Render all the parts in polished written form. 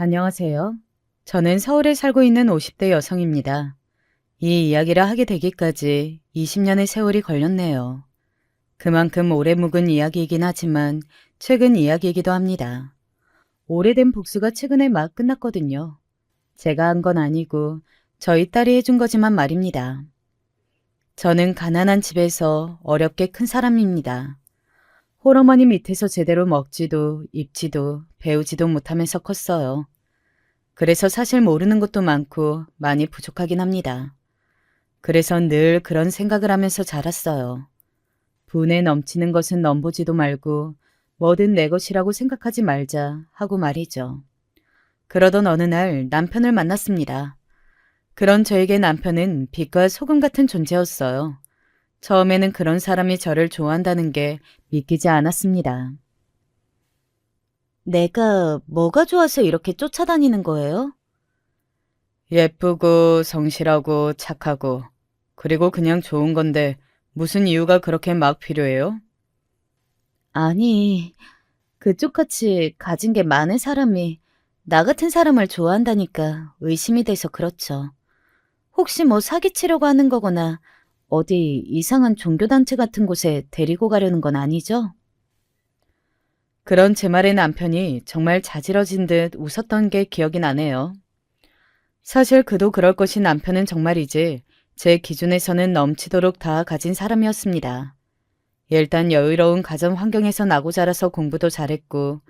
안녕하세요. 저는 서울에 살고 있는 50대 여성입니다. 이 이야기를 하게 되기까지 20년의 세월이 걸렸네요. 그만큼 오래 묵은 이야기이긴 하지만 최근 이야기이기도 합니다. 오래된 복수가 최근에 막 끝났거든요. 제가 한 건 아니고 저희 딸이 해준 거지만 말입니다. 저는 가난한 집에서 어렵게 큰 사람입니다. 홀어머니 밑에서 제대로 먹지도 입지도 배우지도 못하면서 컸어요. 그래서 사실 모르는 것도 많고 많이 부족하긴 합니다. 그래서 늘 그런 생각을 하면서 자랐어요. 분에 넘치는 것은 넘보지도 말고 뭐든 내 것이라고 생각하지 말자 하고 말이죠. 그러던 어느 날 남편을 만났습니다. 그런 저에게 남편은 빛과 소금 같은 존재였어요. 처음에는 그런 사람이 저를 좋아한다는 게 믿기지 않았습니다. 내가 뭐가 좋아서 이렇게 쫓아다니는 거예요? 예쁘고 성실하고 착하고 그리고 그냥 좋은 건데 무슨 이유가 그렇게 막 필요해요? 아니, 그쪽같이 가진 게 많은 사람이 나 같은 사람을 좋아한다니까 의심이 돼서 그렇죠. 혹시 뭐 사기치려고 하는 거거나 어디 이상한 종교단체 같은 곳에 데리고 가려는 건 아니죠? 그런 제 말에 남편이 정말 자지러진 듯 웃었던 게 기억이 나네요. 사실 그도 그럴 것이 남편은 정말이지 제 기준에서는 넘치도록 다 가진 사람이었습니다. 일단 여유로운 가정 환경에서 나고 자라서 공부도 잘했고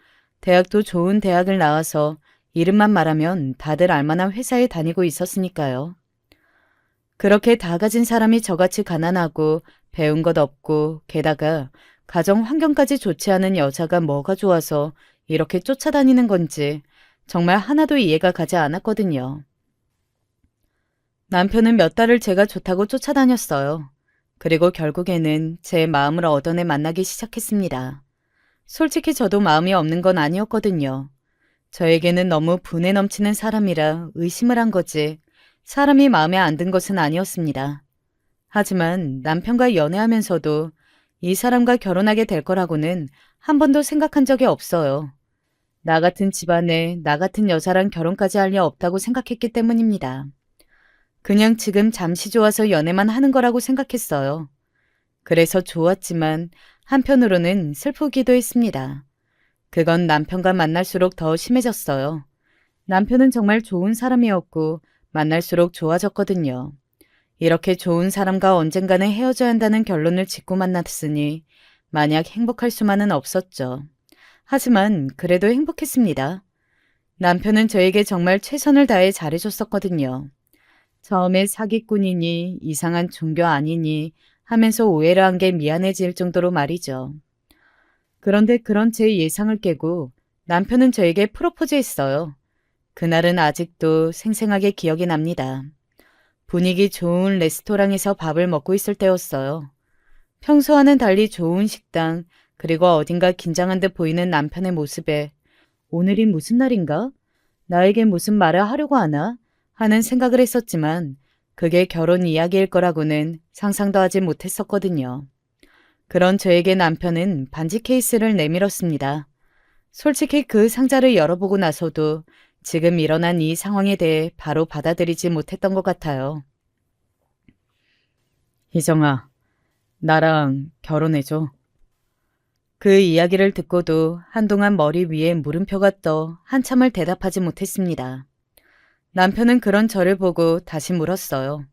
대학도 좋은 대학을 나와서 이름만 말하면 다들 알만한 회사에 다니고 있었으니까요. 그렇게 다 가진 사람이 저같이 가난하고 배운 것 없고 게다가 가정 환경까지 좋지 않은 여자가 뭐가 좋아서 이렇게 쫓아다니는 건지 정말 하나도 이해가 가지 않았거든요. 남편은 몇 달을 제가 좋다고 쫓아다녔어요. 그리고 결국에는 제 마음을 얻어내 만나기 시작했습니다. 솔직히 저도 마음이 없는 건 아니었거든요. 저에게는 너무 분에 넘치는 사람이라 의심을 한 거지 사람이 마음에 안 든 것은 아니었습니다. 하지만 남편과 연애하면서도 이 사람과 결혼하게 될 거라고는 한 번도 생각한 적이 없어요. 나 같은 집안에 나 같은 여자랑 결혼까지 할 리 없다고 생각했기 때문입니다. 그냥 지금 잠시 좋아서 연애만 하는 거라고 생각했어요. 그래서 좋았지만 한편으로는 슬프기도 했습니다. 그건 남편과 만날수록 더 심해졌어요. 남편은 정말 좋은 사람이었고 만날수록 좋아졌거든요. 이렇게 좋은 사람과 언젠가는 헤어져야 한다는 결론을 짓고 만났으니 만약 행복할 수만은 없었죠. 하지만 그래도 행복했습니다. 남편은 저에게 정말 최선을 다해 잘해줬었거든요. 처음에 사기꾼이니 이상한 종교 아니니 하면서 오해를 한 게 미안해질 정도로 말이죠. 그런데 그런 제 예상을 깨고 남편은 저에게 프로포즈했어요. 그날은 아직도 생생하게 기억이 납니다. 분위기 좋은 레스토랑에서 밥을 먹고 있을 때였어요. 평소와는 달리 좋은 식당, 그리고 어딘가 긴장한 듯 보이는 남편의 모습에 오늘이 무슨 날인가? 나에게 무슨 말을 하려고 하나? 하는 생각을 했었지만 그게 결혼 이야기일 거라고는 상상도 하지 못했었거든요. 그런 저에게 남편은 반지 케이스를 내밀었습니다. 솔직히 그 상자를 열어보고 나서도 지금 일어난 이 상황에 대해 바로 받아들이지 못했던 것 같아요. 희정아, 나랑 결혼해줘. 그 이야기를 듣고도 한동안 머리 위에 물음표가 떠 한참을 대답하지 못했습니다. 남편은 그런 저를 보고 다시 물었어요.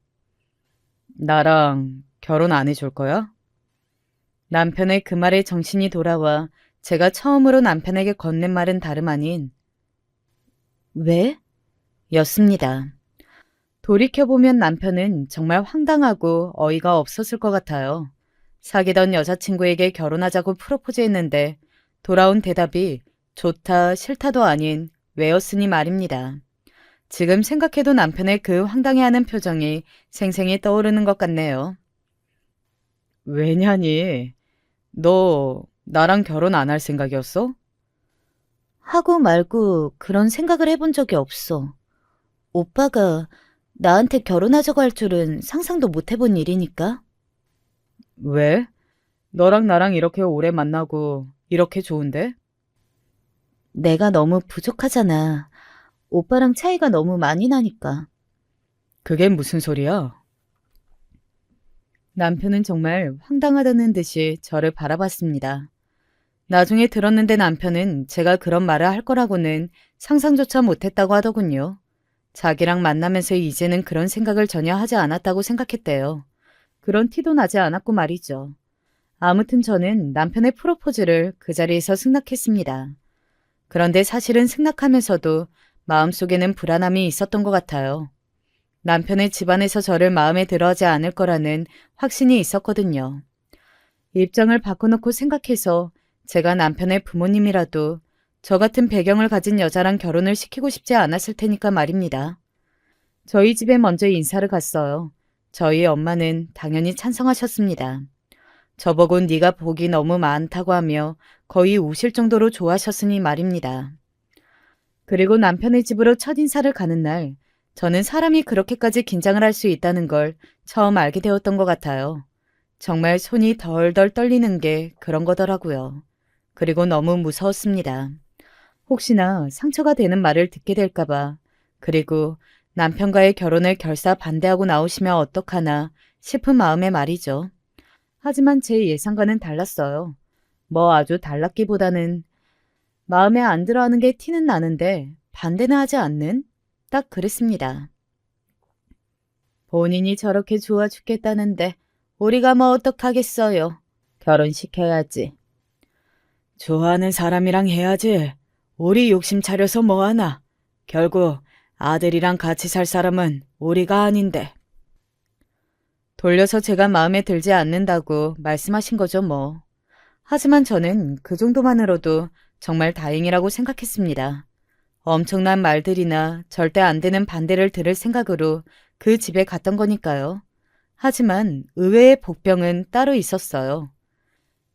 나랑 결혼 안 해줄 거야? 남편의 그 말에 정신이 돌아와 제가 처음으로 남편에게 건넨 말은 다름 아닌 왜? 였습니다. 돌이켜보면 남편은 정말 황당하고 어이가 없었을 것 같아요. 사귀던 여자친구에게 결혼하자고 프로포즈했는데 돌아온 대답이 좋다 싫다도 아닌 왜였으니 말입니다. 지금 생각해도 남편의 그 황당해하는 표정이 생생히 떠오르는 것 같네요. 왜냐니? 너 나랑 결혼 안 할 생각이었어? 하고 말고 그런 생각을 해본 적이 없어. 오빠가 나한테 결혼하자고 할 줄은 상상도 못 해본 일이니까. 왜? 너랑 나랑 이렇게 오래 만나고 이렇게 좋은데? 내가 너무 부족하잖아. 오빠랑 차이가 너무 많이 나니까. 그게 무슨 소리야? 남편은 정말 황당하다는 듯이 저를 바라봤습니다. 나중에 들었는데 남편은 제가 그런 말을 할 거라고는 상상조차 못했다고 하더군요. 자기랑 만나면서 이제는 그런 생각을 전혀 하지 않았다고 생각했대요. 그런 티도 나지 않았고 말이죠. 아무튼 저는 남편의 프로포즈를 그 자리에서 승낙했습니다. 그런데 사실은 승낙하면서도 마음속에는 불안함이 있었던 것 같아요. 남편의 집안에서 저를 마음에 들어하지 않을 거라는 확신이 있었거든요. 입장을 바꿔놓고 생각해서 제가 남편의 부모님이라도 저 같은 배경을 가진 여자랑 결혼을 시키고 싶지 않았을 테니까 말입니다. 저희 집에 먼저 인사를 갔어요. 저희 엄마는 당연히 찬성하셨습니다. 저보고 네가 복이 너무 많다고 하며 거의 우실 정도로 좋아하셨으니 말입니다. 그리고 남편의 집으로 첫인사를 가는 날, 저는 사람이 그렇게까지 긴장을 할 수 있다는 걸 처음 알게 되었던 것 같아요. 정말 손이 덜덜 떨리는 게 그런 거더라고요. 그리고 너무 무서웠습니다. 혹시나 상처가 되는 말을 듣게 될까봐, 그리고 남편과의 결혼을 결사 반대하고 나오시면 어떡하나 싶은 마음에 말이죠. 하지만 제 예상과는 달랐어요. 뭐 아주 달랐기보다는 마음에 안 들어하는 게 티는 나는데 반대는 하지 않는? 딱 그랬습니다. 본인이 저렇게 좋아 죽겠다는데 우리가 뭐 어떡하겠어요. 결혼시켜야지. 좋아하는 사람이랑 해야지. 우리 욕심 차려서 뭐하나. 결국 아들이랑 같이 살 사람은 우리가 아닌데. 돌려서 제가 마음에 들지 않는다고 말씀하신 거죠 뭐. 하지만 저는 그 정도만으로도 정말 다행이라고 생각했습니다. 엄청난 말들이나 절대 안 되는 반대를 들을 생각으로 그 집에 갔던 거니까요. 하지만 의외의 복병은 따로 있었어요.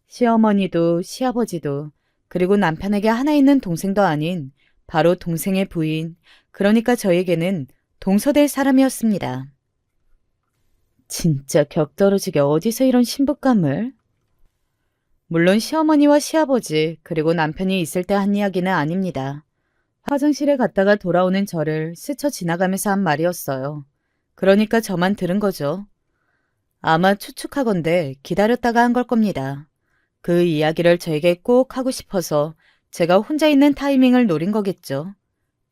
시어머니도 시아버지도 그리고 남편에게 하나 있는 동생도 아닌 바로 동생의 부인, 그러니까 저에게는 동서될 사람이었습니다. 진짜 격떨어지게 어디서 이런 신부감을? 물론 시어머니와 시아버지 그리고 남편이 있을 때 한 이야기는 아닙니다. 화장실에 갔다가 돌아오는 저를 스쳐 지나가면서 한 말이었어요. 그러니까 저만 들은 거죠. 아마 추측하건대 기다렸다가 한 걸 겁니다. 그 이야기를 저에게 꼭 하고 싶어서 제가 혼자 있는 타이밍을 노린 거겠죠.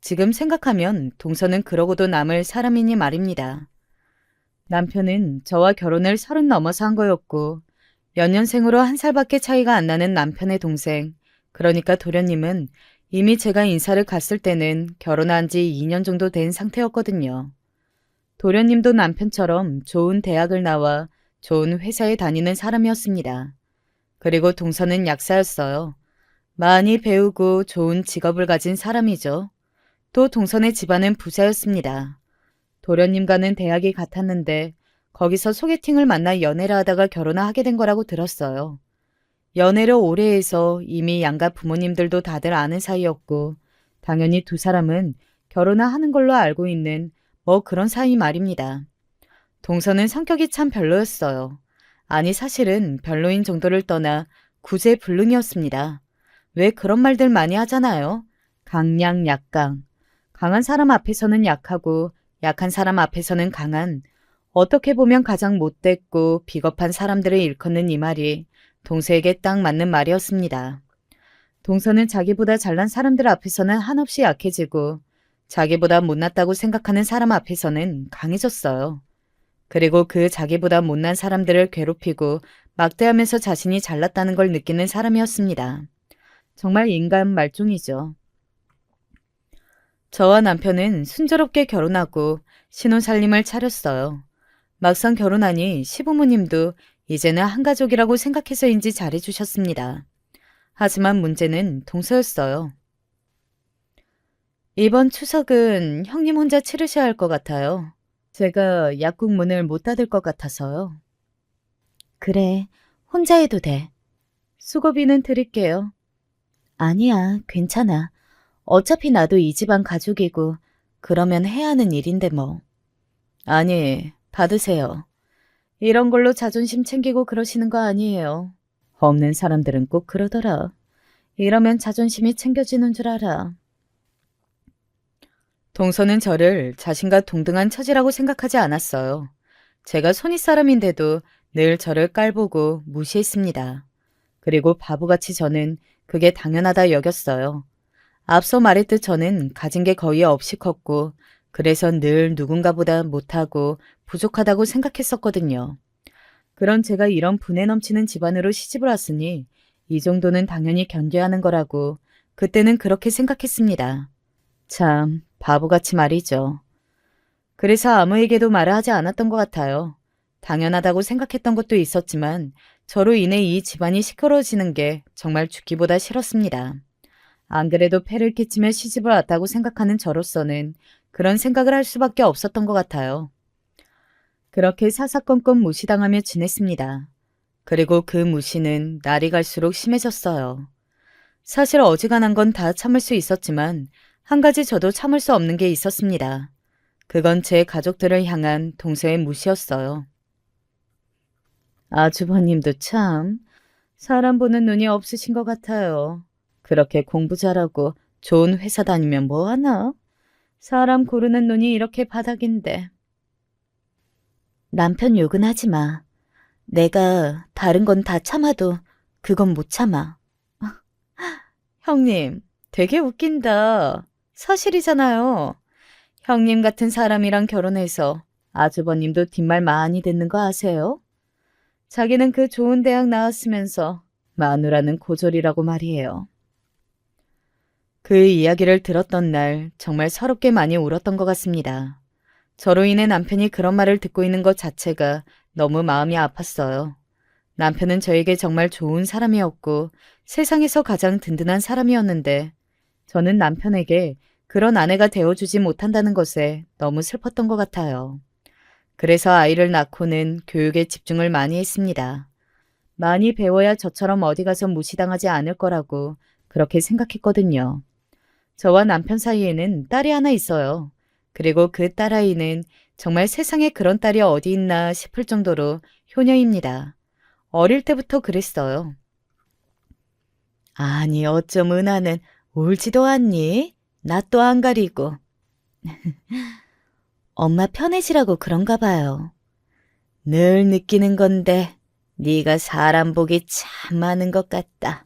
지금 생각하면 동서는 그러고도 남을 사람이니 말입니다. 남편은 저와 결혼을 30 넘어서 한 거였고 연년생으로 1살밖에 차이가 안 나는 남편의 동생, 그러니까 도련님은 이미 제가 인사를 갔을 때는 결혼한 지 2년 정도 된 상태였거든요. 도련님도 남편처럼 좋은 대학을 나와 좋은 회사에 다니는 사람이었습니다. 그리고 동서는 약사였어요. 많이 배우고 좋은 직업을 가진 사람이죠. 또 동선의 집안은 부자였습니다. 도련님과는 대학이 같았는데 거기서 소개팅을 만나 연애를 하다가 결혼을 하게 된 거라고 들었어요. 연애를 오래 해서 이미 양가 부모님들도 다들 아는 사이였고 당연히 두 사람은 결혼을 하는 걸로 알고 있는 뭐 그런 사이 말입니다. 동서는 성격이 참 별로였어요. 아니 사실은 별로인 정도를 떠나 구제불능이었습니다. 왜 그런 말들 많이 하잖아요. 강약 약강. 강한 사람 앞에서는 약하고 약한 사람 앞에서는 강한, 어떻게 보면 가장 못됐고 비겁한 사람들을 일컫는 이 말이 동서에게 딱 맞는 말이었습니다. 동서는 자기보다 잘난 사람들 앞에서는 한없이 약해지고 자기보다 못났다고 생각하는 사람 앞에서는 강해졌어요. 그리고 그 자기보다 못난 사람들을 괴롭히고 막대하면서 자신이 잘났다는 걸 느끼는 사람이었습니다. 정말 인간 말종이죠. 저와 남편은 순조롭게 결혼하고 신혼살림을 차렸어요. 막상 결혼하니 시부모님도 이제는 한가족이라고 생각해서인지 잘해주셨습니다. 하지만 문제는 동서였어요. 이번 추석은 형님 혼자 치르셔야 할 것 같아요. 제가 약국 문을 못 닫을 것 같아서요. 그래, 혼자 해도 돼. 수고비는 드릴게요. 아니야, 괜찮아. 어차피 나도 이 집안 가족이고 그러면 해야 하는 일인데 뭐. 아니, 받으세요. 이런 걸로 자존심 챙기고 그러시는 거 아니에요. 없는 사람들은 꼭 그러더라. 이러면 자존심이 챙겨지는 줄 알아. 동서는 저를 자신과 동등한 처지라고 생각하지 않았어요. 제가 손윗사람인데도 늘 저를 깔보고 무시했습니다. 그리고 바보같이 저는 그게 당연하다 여겼어요. 앞서 말했듯 저는 가진 게 거의 없이 컸고 그래서 늘 누군가보다 못하고 부족하다고 생각했었거든요. 그런 제가 이런 분에 넘치는 집안으로 시집을 왔으니 이 정도는 당연히 견뎌야 하는 거라고 그때는 그렇게 생각했습니다. 참 바보같이 말이죠. 그래서 아무에게도 말을 하지 않았던 것 같아요. 당연하다고 생각했던 것도 있었지만 저로 인해 이 집안이 시끄러워지는 게 정말 죽기보다 싫었습니다. 안 그래도 폐를 끼치며 시집을 왔다고 생각하는 저로서는 그런 생각을 할 수밖에 없었던 것 같아요. 그렇게 사사건건 무시당하며 지냈습니다. 그리고 그 무시는 날이 갈수록 심해졌어요. 사실 어지간한 건 다 참을 수 있었지만 한 가지 저도 참을 수 없는 게 있었습니다. 그건 제 가족들을 향한 동서의 무시였어요. 아주버님도 참 사람 보는 눈이 없으신 것 같아요. 그렇게 공부 잘하고 좋은 회사 다니면 뭐하나? 사람 고르는 눈이 이렇게 바닥인데. 남편 욕은 하지 마. 내가 다른 건 다 참아도 그건 못 참아. 형님, 되게 웃긴다. 사실이잖아요. 형님 같은 사람이랑 결혼해서 아주버님도 뒷말 많이 듣는 거 아세요? 자기는 그 좋은 대학 나왔으면서 마누라는 고졸이라고 말이에요. 그 이야기를 들었던 날 정말 서럽게 많이 울었던 것 같습니다. 저로 인해 남편이 그런 말을 듣고 있는 것 자체가 너무 마음이 아팠어요. 남편은 저에게 정말 좋은 사람이었고 세상에서 가장 든든한 사람이었는데 저는 남편에게 그런 아내가 되어주지 못한다는 것에 너무 슬펐던 것 같아요. 그래서 아이를 낳고는 교육에 집중을 많이 했습니다. 많이 배워야 저처럼 어디 가서 무시당하지 않을 거라고 그렇게 생각했거든요. 저와 남편 사이에는 딸이 하나 있어요. 그리고 그 딸아이는 정말 세상에 그런 딸이 어디 있나 싶을 정도로 효녀입니다. 어릴 때부터 그랬어요. 아니 어쩜 은하는 울지도 않니? 낯도 안 가리고. 엄마 편해지라고 그런가 봐요. 늘 느끼는 건데 네가 사람 복이 참 많은 것 같다.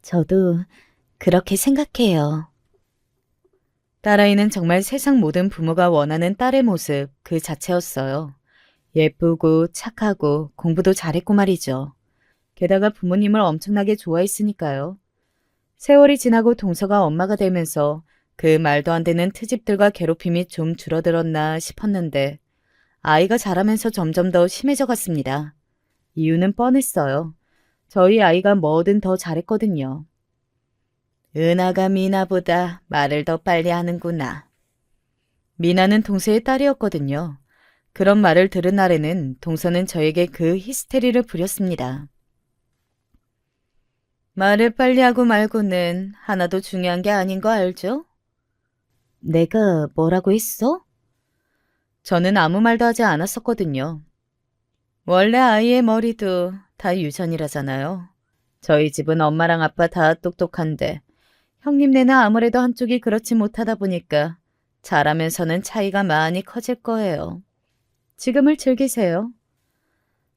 저도 그렇게 생각해요. 딸아이는 정말 세상 모든 부모가 원하는 딸의 모습 그 자체였어요. 예쁘고 착하고 공부도 잘했고 말이죠. 게다가 부모님을 엄청나게 좋아했으니까요. 세월이 지나고 동서가 엄마가 되면서 그 말도 안 되는 트집들과 괴롭힘이 좀 줄어들었나 싶었는데 아이가 자라면서 점점 더 심해져 갔습니다. 이유는 뻔했어요. 저희 아이가 뭐든 더 잘했거든요. 은하가 미나보다 말을 더 빨리 하는구나. 미나는 동서의 딸이었거든요. 그런 말을 들은 날에는 동서는 저에게 그 히스테리를 부렸습니다. 말을 빨리 하고 말고는 하나도 중요한 게 아닌 거 알죠? 내가 뭐라고 했어? 저는 아무 말도 하지 않았었거든요. 원래 아이의 머리도 다 유전이라잖아요. 저희 집은 엄마랑 아빠 다 똑똑한데 형님네는 아무래도 한쪽이 그렇지 못하다 보니까 자라면서는 차이가 많이 커질 거예요. 지금을 즐기세요.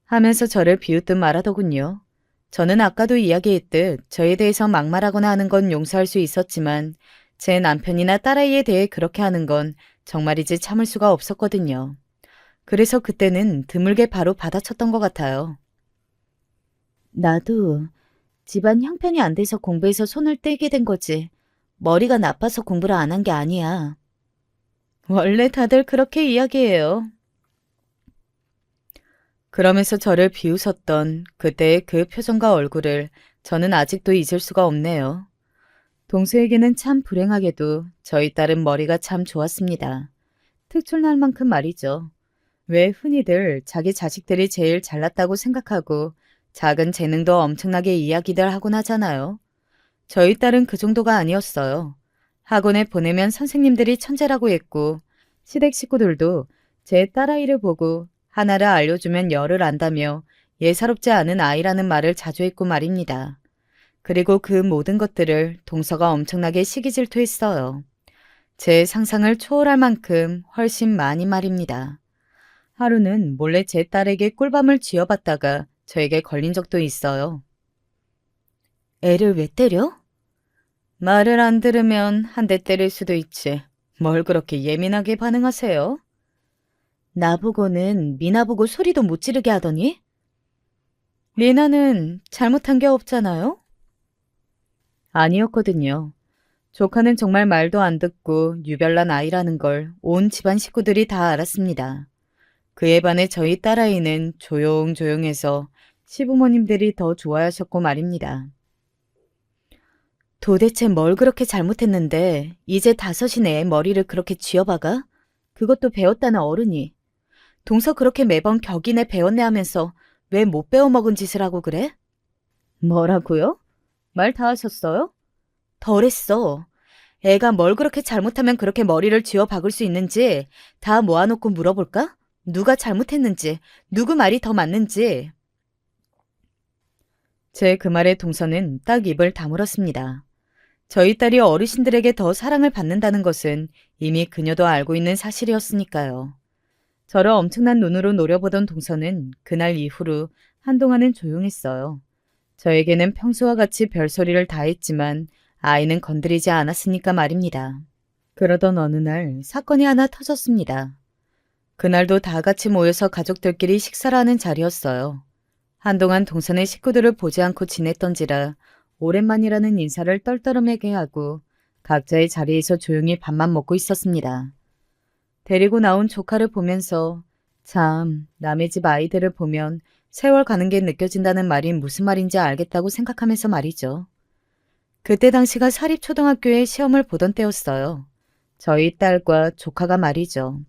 하면서 저를 비웃듯 말하더군요. 저는 아까도 이야기했듯 저에 대해서 막말하거나 하는 건 용서할 수 있었지만 제 남편이나 딸아이에 대해 그렇게 하는 건 정말이지 참을 수가 없었거든요. 그래서 그때는 드물게 바로 받아쳤던 것 같아요. 나도 집안 형편이 안 돼서 공부해서 손을 떼게 된 거지. 머리가 나빠서 공부를 안 한 게 아니야. 원래 다들 그렇게 이야기해요. 그러면서 저를 비웃었던 그때의 그 표정과 얼굴을 저는 아직도 잊을 수가 없네요. 동수에게는 참 불행하게도 저희 딸은 머리가 참 좋았습니다. 특출날 만큼 말이죠. 왜 흔히들 자기 자식들이 제일 잘났다고 생각하고 작은 재능도 엄청나게 이야기들 하곤 하잖아요. 저희 딸은 그 정도가 아니었어요. 학원에 보내면 선생님들이 천재라고 했고 시댁 식구들도 제 딸아이를 보고 하나를 알려주면 열을 안다며 예사롭지 않은 아이라는 말을 자주 했고 말입니다. 그리고 그 모든 것들을 동서가 엄청나게 시기질투했어요. 제 상상을 초월할 만큼 훨씬 많이 말입니다. 하루는 몰래 제 딸에게 꿀밤을 쥐어봤다가 저에게 걸린 적도 있어요. 애를 왜 때려? 말을 안 들으면 한 대 때릴 수도 있지. 뭘 그렇게 예민하게 반응하세요? 나보고는 미나 보고 소리도 못 지르게 하더니? 리나는 잘못한 게 없잖아요? 아니었거든요. 조카는 정말 말도 안 듣고 유별난 아이라는 걸 온 집안 식구들이 다 알았습니다. 그에 반해 저희 딸아이는 조용조용해서 시부모님들이 더 좋아하셨고 말입니다. 도대체 뭘 그렇게 잘못했는데 이제 5인 애 머리를 그렇게 쥐어박아? 그것도 배웠다는 어른이. 동서 그렇게 매번 격이네 배웠네 하면서 왜 못 배워먹은 짓을 하고 그래? 뭐라고요? 말 다 하셨어요? 덜했어. 애가 뭘 그렇게 잘못하면 그렇게 머리를 쥐어 박을 수 있는지 다 모아놓고 물어볼까? 누가 잘못했는지, 누구 말이 더 맞는지. 제 그 말에 동서는 딱 입을 다물었습니다. 저희 딸이 어르신들에게 더 사랑을 받는다는 것은 이미 그녀도 알고 있는 사실이었으니까요. 저를 엄청난 눈으로 노려보던 동서는 그날 이후로 한동안은 조용했어요. 저에게는 평소와 같이 별소리를 다 했지만 아이는 건드리지 않았으니까 말입니다. 그러던 어느 날 사건이 하나 터졌습니다. 그날도 다 같이 모여서 가족들끼리 식사를 하는 자리였어요. 한동안 동선의 식구들을 보지 않고 지냈던지라 오랜만이라는 인사를 떨떠름하게 하고 각자의 자리에서 조용히 밥만 먹고 있었습니다. 데리고 나온 조카를 보면서 참 남의 집 아이들을 보면 세월 가는 게 느껴진다는 말이 무슨 말인지 알겠다고 생각하면서 말이죠. 그때 당시가 사립초등학교에 시험을 보던 때였어요. 저희 딸과 조카가 말이죠.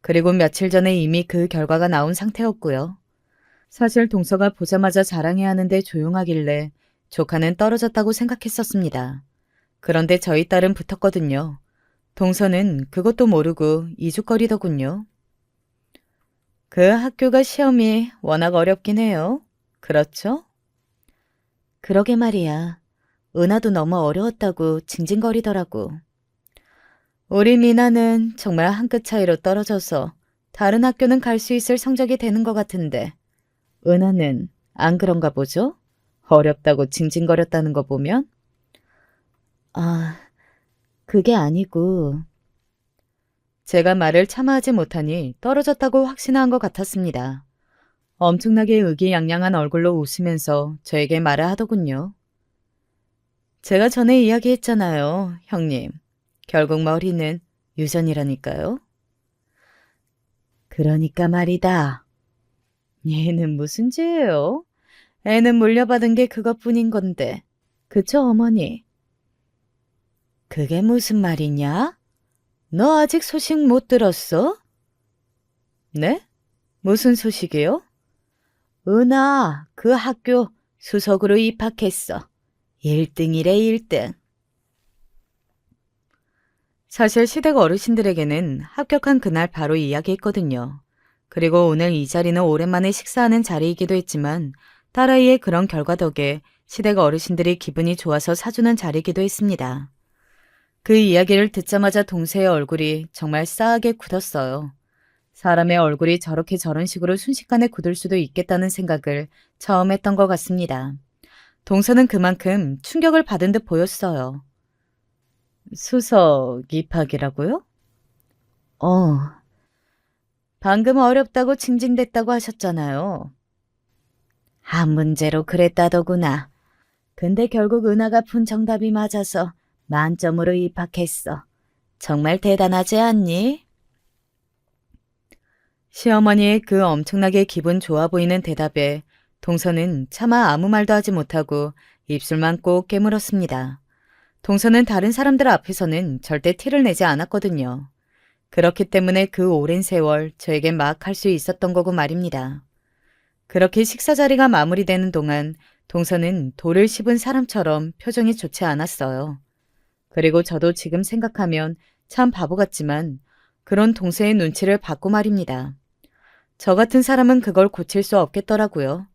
그리고 며칠 전에 이미 그 결과가 나온 상태였고요. 사실 동서가 보자마자 자랑해야 하는데 조용하길래 조카는 떨어졌다고 생각했었습니다. 그런데 저희 딸은 붙었거든요. 동서는 그것도 모르고 이죽거리더군요. 그 학교가 시험이 워낙 어렵긴 해요. 그렇죠? 그러게 말이야. 은하도 너무 어려웠다고 징징거리더라고. 우리 미나는 정말 한 끗 차이로 떨어져서 다른 학교는 갈 수 있을 성적이 되는 것 같은데 은하는 안 그런가 보죠? 어렵다고 징징거렸다는 거 보면? 아, 그게 아니고 제가 말을 참아하지 못하니 떨어졌다고 확신한 것 같았습니다. 엄청나게 의기양양한 얼굴로 웃으면서 저에게 말을 하더군요. 제가 전에 이야기했잖아요, 형님. 결국 머리는 유전이라니까요. 그러니까 말이다. 얘는 무슨 죄예요? 애는 물려받은 게 그것뿐인 건데. 그쵸, 어머니? 그게 무슨 말이냐? 너 아직 소식 못 들었어? 네? 무슨 소식이요? 은하, 그 학교 수석으로 입학했어. 1등이래, 1등. 사실 시댁 어르신들에게는 합격한 그날 바로 이야기했거든요. 그리고 오늘 이 자리는 오랜만에 식사하는 자리이기도 했지만 딸아이의 그런 결과 덕에 시댁 어르신들이 기분이 좋아서 사주는 자리이기도 했습니다. 그 이야기를 듣자마자 동서의 얼굴이 정말 싸하게 굳었어요. 사람의 얼굴이 저렇게 저런 식으로 순식간에 굳을 수도 있겠다는 생각을 처음 했던 것 같습니다. 동서는 그만큼 충격을 받은 듯 보였어요. 수석 입학이라고요? 어, 방금 어렵다고 징징댔다고 하셨잖아요. 한 문제로 그랬다더구나. 근데 결국 은하가 푼 정답이 맞아서 만점으로 입학했어. 정말 대단하지 않니? 시어머니의 그 엄청나게 기분 좋아 보이는 대답에 동서는 차마 아무 말도 하지 못하고 입술만 꼭 깨물었습니다. 동서는 다른 사람들 앞에서는 절대 티를 내지 않았거든요. 그렇기 때문에 그 오랜 세월 저에게 막 할 수 있었던 거고 말입니다. 그렇게 식사 자리가 마무리되는 동안 동서는 돌을 씹은 사람처럼 표정이 좋지 않았어요. 그리고 저도 지금 생각하면 참 바보 같지만 그런 동서의 눈치를 받고 말입니다. 저 같은 사람은 그걸 고칠 수 없겠더라고요.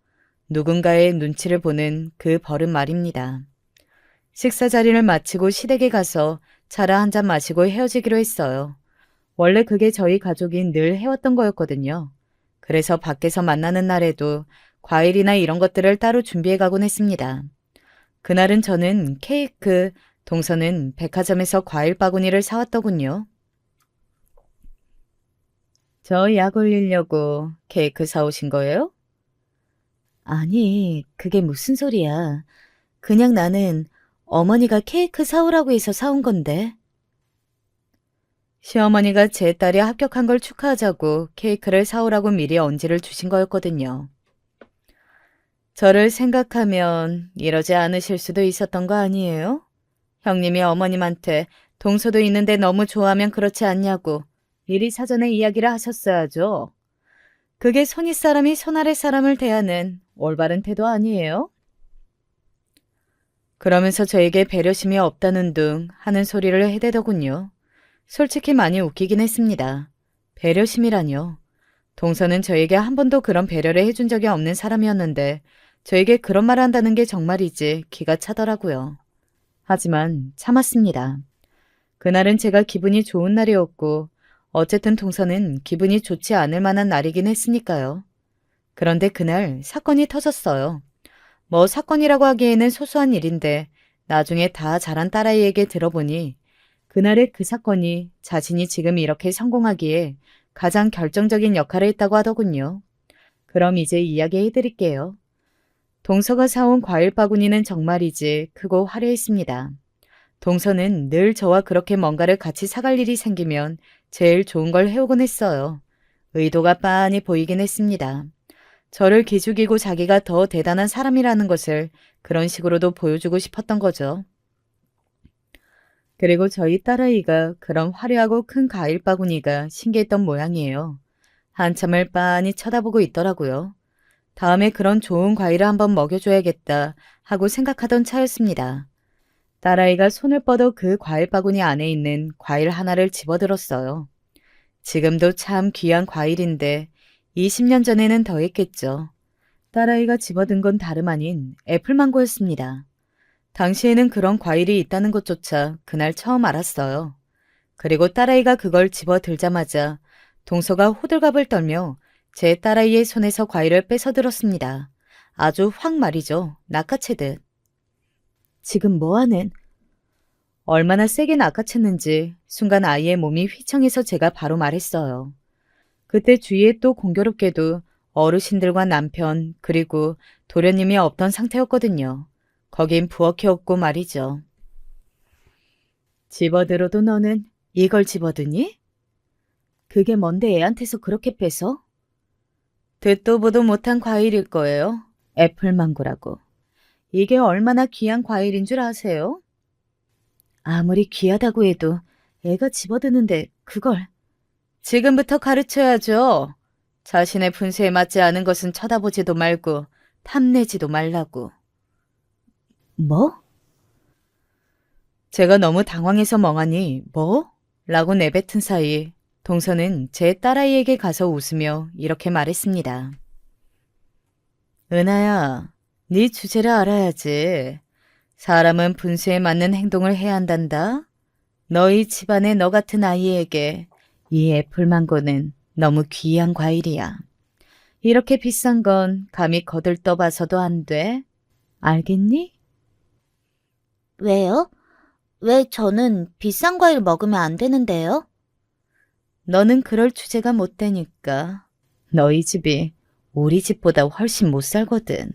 누군가의 눈치를 보는 그 버릇 말입니다. 식사 자리를 마치고 시댁에 가서 차를 한 잔 마시고 헤어지기로 했어요. 원래 그게 저희 가족이 늘 해왔던 거였거든요. 그래서 밖에서 만나는 날에도 과일이나 이런 것들을 따로 준비해 가곤 했습니다. 그날은 저는 케이크, 동서는 백화점에서 과일 바구니를 사왔더군요. 저 약 올리려고 케이크 사오신 거예요? 아니, 그게 무슨 소리야. 그냥 나는 어머니가 케이크 사오라고 해서 사온 건데. 시어머니가 제 딸이 합격한 걸 축하하자고 케이크를 사오라고 미리 언지를 주신 거였거든요. 저를 생각하면 이러지 않으실 수도 있었던 거 아니에요? 형님이 어머님한테 동서도 있는데 너무 좋아하면 그렇지 않냐고 미리 사전에 이야기를 하셨어야죠. 그게 손윗 사람이 손아래 사람을 대하는 올바른 태도 아니에요? 그러면서 저에게 배려심이 없다는 둥 하는 소리를 해대더군요. 솔직히 많이 웃기긴 했습니다. 배려심이라뇨. 동서는 저에게 한 번도 그런 배려를 해준 적이 없는 사람이었는데 저에게 그런 말을 한다는 게 정말이지 기가 차더라고요. 하지만 참았습니다. 그날은 제가 기분이 좋은 날이었고 어쨌든 동서는 기분이 좋지 않을 만한 날이긴 했으니까요. 그런데 그날 사건이 터졌어요. 뭐 사건이라고 하기에는 소소한 일인데 나중에 다 자란 딸아이에게 들어보니 그날의 그 사건이 자신이 지금 이렇게 성공하기에 가장 결정적인 역할을 했다고 하더군요. 그럼 이제 이야기해드릴게요. 동서가 사온 과일 바구니는 정말이지 크고 화려했습니다. 동서는 늘 저와 그렇게 뭔가를 같이 사갈 일이 생기면 제일 좋은 걸 해오곤 했어요. 의도가 빤히 보이긴 했습니다. 저를 기죽이고 자기가 더 대단한 사람이라는 것을 그런 식으로도 보여주고 싶었던 거죠. 그리고 저희 딸아이가 그런 화려하고 큰 과일 바구니가 신기했던 모양이에요. 한참을 빤히 쳐다보고 있더라고요. 다음에 그런 좋은 과일을 한번 먹여줘야겠다 하고 생각하던 차였습니다. 딸아이가 손을 뻗어 그 과일 바구니 안에 있는 과일 하나를 집어들었어요. 지금도 참 귀한 과일인데 20년 전에는 더했겠죠. 딸아이가 집어든 건 다름 아닌 애플망고였습니다. 당시에는 그런 과일이 있다는 것조차 그날 처음 알았어요. 그리고 딸아이가 그걸 집어들자마자 동서가 호들갑을 떨며 제 딸아이의 손에서 과일을 뺏어들었습니다. 아주 확 말이죠. 낚아채듯. 지금 뭐하는? 얼마나 세게 낚아챘는지 순간 아이의 몸이 휘청해서 제가 바로 말했어요. 그때 주위에 또 공교롭게도 어르신들과 남편 그리고 도련님이 없던 상태였거든요. 거긴 부엌이 없고 말이죠. 집어들어도 너는 이걸 집어드니? 그게 뭔데 애한테서 그렇게 뺏어? 듣도 보도 못한 과일일 거예요. 애플망고라고. 이게 얼마나 귀한 과일인 줄 아세요? 아무리 귀하다고 해도 애가 집어드는데 그걸. 지금부터 가르쳐야죠. 자신의 분수에 맞지 않은 것은 쳐다보지도 말고 탐내지도 말라고. 뭐? 제가 너무 당황해서 멍하니 뭐? 라고 내뱉은 사이 동서는 제 딸아이에게 가서 웃으며 이렇게 말했습니다. 은하야, 네 주제를 알아야지. 사람은 분수에 맞는 행동을 해야 한단다. 너희 집안의 너 같은 아이에게 이 애플망고는 너무 귀한 과일이야. 이렇게 비싼 건 감히 거들떠봐서도 안 돼. 알겠니? 왜요? 왜 저는 비싼 과일 먹으면 안 되는데요? 너는 그럴 주제가 못 되니까. 너희 집이 우리 집보다 훨씬 못 살거든.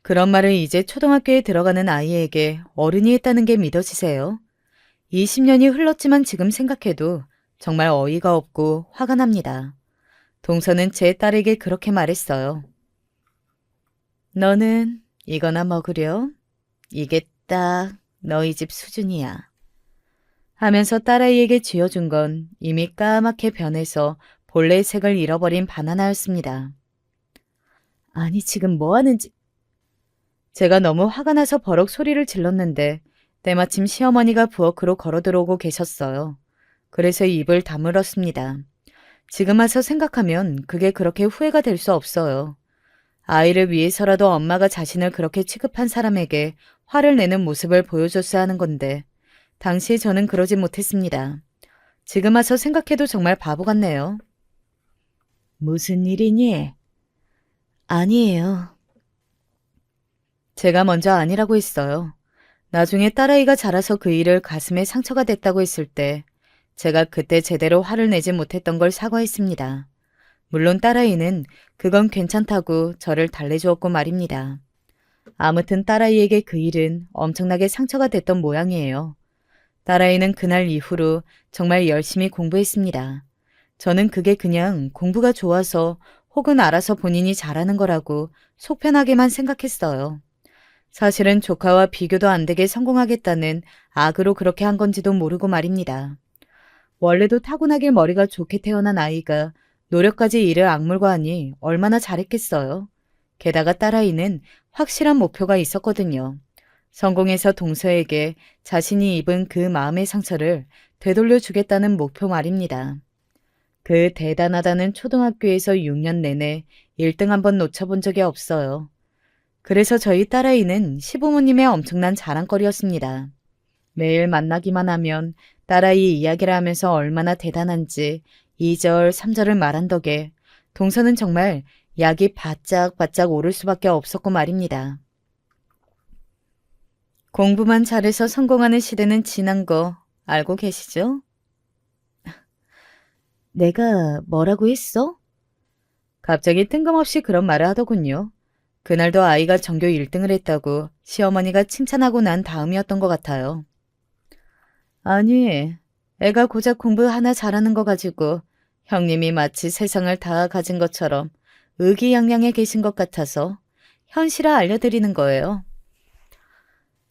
그런 말을 이제 초등학교에 들어가는 아이에게 어른이 했다는 게 믿어지세요? 20년이 흘렀지만 지금 생각해도 정말 어이가 없고 화가 납니다. 동서는 제 딸에게 그렇게 말했어요. 너는 이거나 먹으려? 이게 딱 너희 집 수준이야. 하면서 딸아이에게 쥐어준 건 이미 까맣게 변해서 본래의 색을 잃어버린 바나나였습니다. 아니 지금 뭐 하는지. 제가 너무 화가 나서 버럭 소리를 질렀는데 때마침 시어머니가 부엌으로 걸어 들어오고 계셨어요. 그래서 입을 다물었습니다. 지금 와서 생각하면 그게 그렇게 후회가 될 수 없어요. 아이를 위해서라도 엄마가 자신을 그렇게 취급한 사람에게 화를 내는 모습을 보여줬어야 하는 건데 당시에 저는 그러지 못했습니다. 지금 와서 생각해도 정말 바보 같네요. 무슨 일이니? 아니에요. 제가 먼저 아니라고 했어요. 나중에 딸아이가 자라서 그 일을 가슴에 상처가 됐다고 했을 때 제가 그때 제대로 화를 내지 못했던 걸 사과했습니다. 물론 딸아이는 그건 괜찮다고 저를 달래주었고 말입니다. 아무튼 딸아이에게 그 일은 엄청나게 상처가 됐던 모양이에요. 딸아이는 그날 이후로 정말 열심히 공부했습니다. 저는 그게 그냥 공부가 좋아서 혹은 알아서 본인이 잘하는 거라고 속편하게만 생각했어요. 사실은 조카와 비교도 안 되게 성공하겠다는 악으로 그렇게 한 건지도 모르고 말입니다. 원래도 타고나길 머리가 좋게 태어난 아이가 노력까지 이를 악물고 하니 얼마나 잘했겠어요. 게다가 딸아이는 확실한 목표가 있었거든요. 성공해서 동서에게 자신이 입은 그 마음의 상처를 되돌려 주겠다는 목표 말입니다. 그 대단하다는 초등학교에서 6년 내내 1등 한 번 놓쳐본 적이 없어요. 그래서 저희 딸아이는 시부모님의 엄청난 자랑거리였습니다. 매일 만나기만 하면 딸아이 이야기를 하면서 얼마나 대단한지 2절, 3절을 말한 덕에 동서는 정말 약이 바짝바짝 오를 수밖에 없었고 말입니다. 공부만 잘해서 성공하는 시대는 지난 거 알고 계시죠? 내가 뭐라고 했어? 갑자기 뜬금없이 그런 말을 하더군요. 그날도 아이가 전교 1등을 했다고 시어머니가 칭찬하고 난 다음이었던 것 같아요. 아니, 애가 고작 공부 하나 잘하는 거 가지고 형님이 마치 세상을 다 가진 것처럼 의기양양해 계신 것 같아서 현실을 알려드리는 거예요.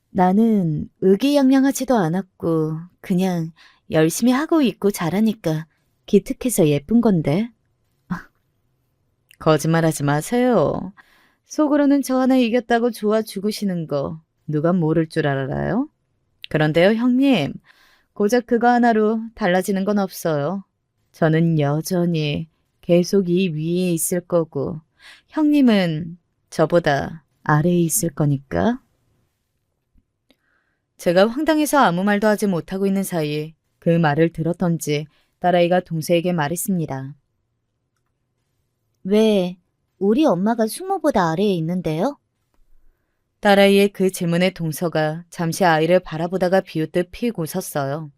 나는 의기양양하지도 않았고 그냥 열심히 하고 있고 잘하니까 기특해서 예쁜 건데. 거짓말하지 마세요. 속으로는 저 하나 이겼다고 좋아 죽으시는 거 누가 모를 줄 알아요? 그런데요, 형님. 고작 그거 하나로 달라지는 건 없어요. 저는 여전히 계속 이 위에 있을 거고 형님은 저보다 아래에 있을 거니까. 제가 황당해서 아무 말도 하지 못하고 있는 사이 그 말을 들었던지 딸아이가 동서에게 말했습니다. 왜 우리 엄마가 숙모보다 아래에 있는데요? 딸아이의 그 질문에 동서가 잠시 아이를 바라보다가 비웃듯 픽 웃었어요.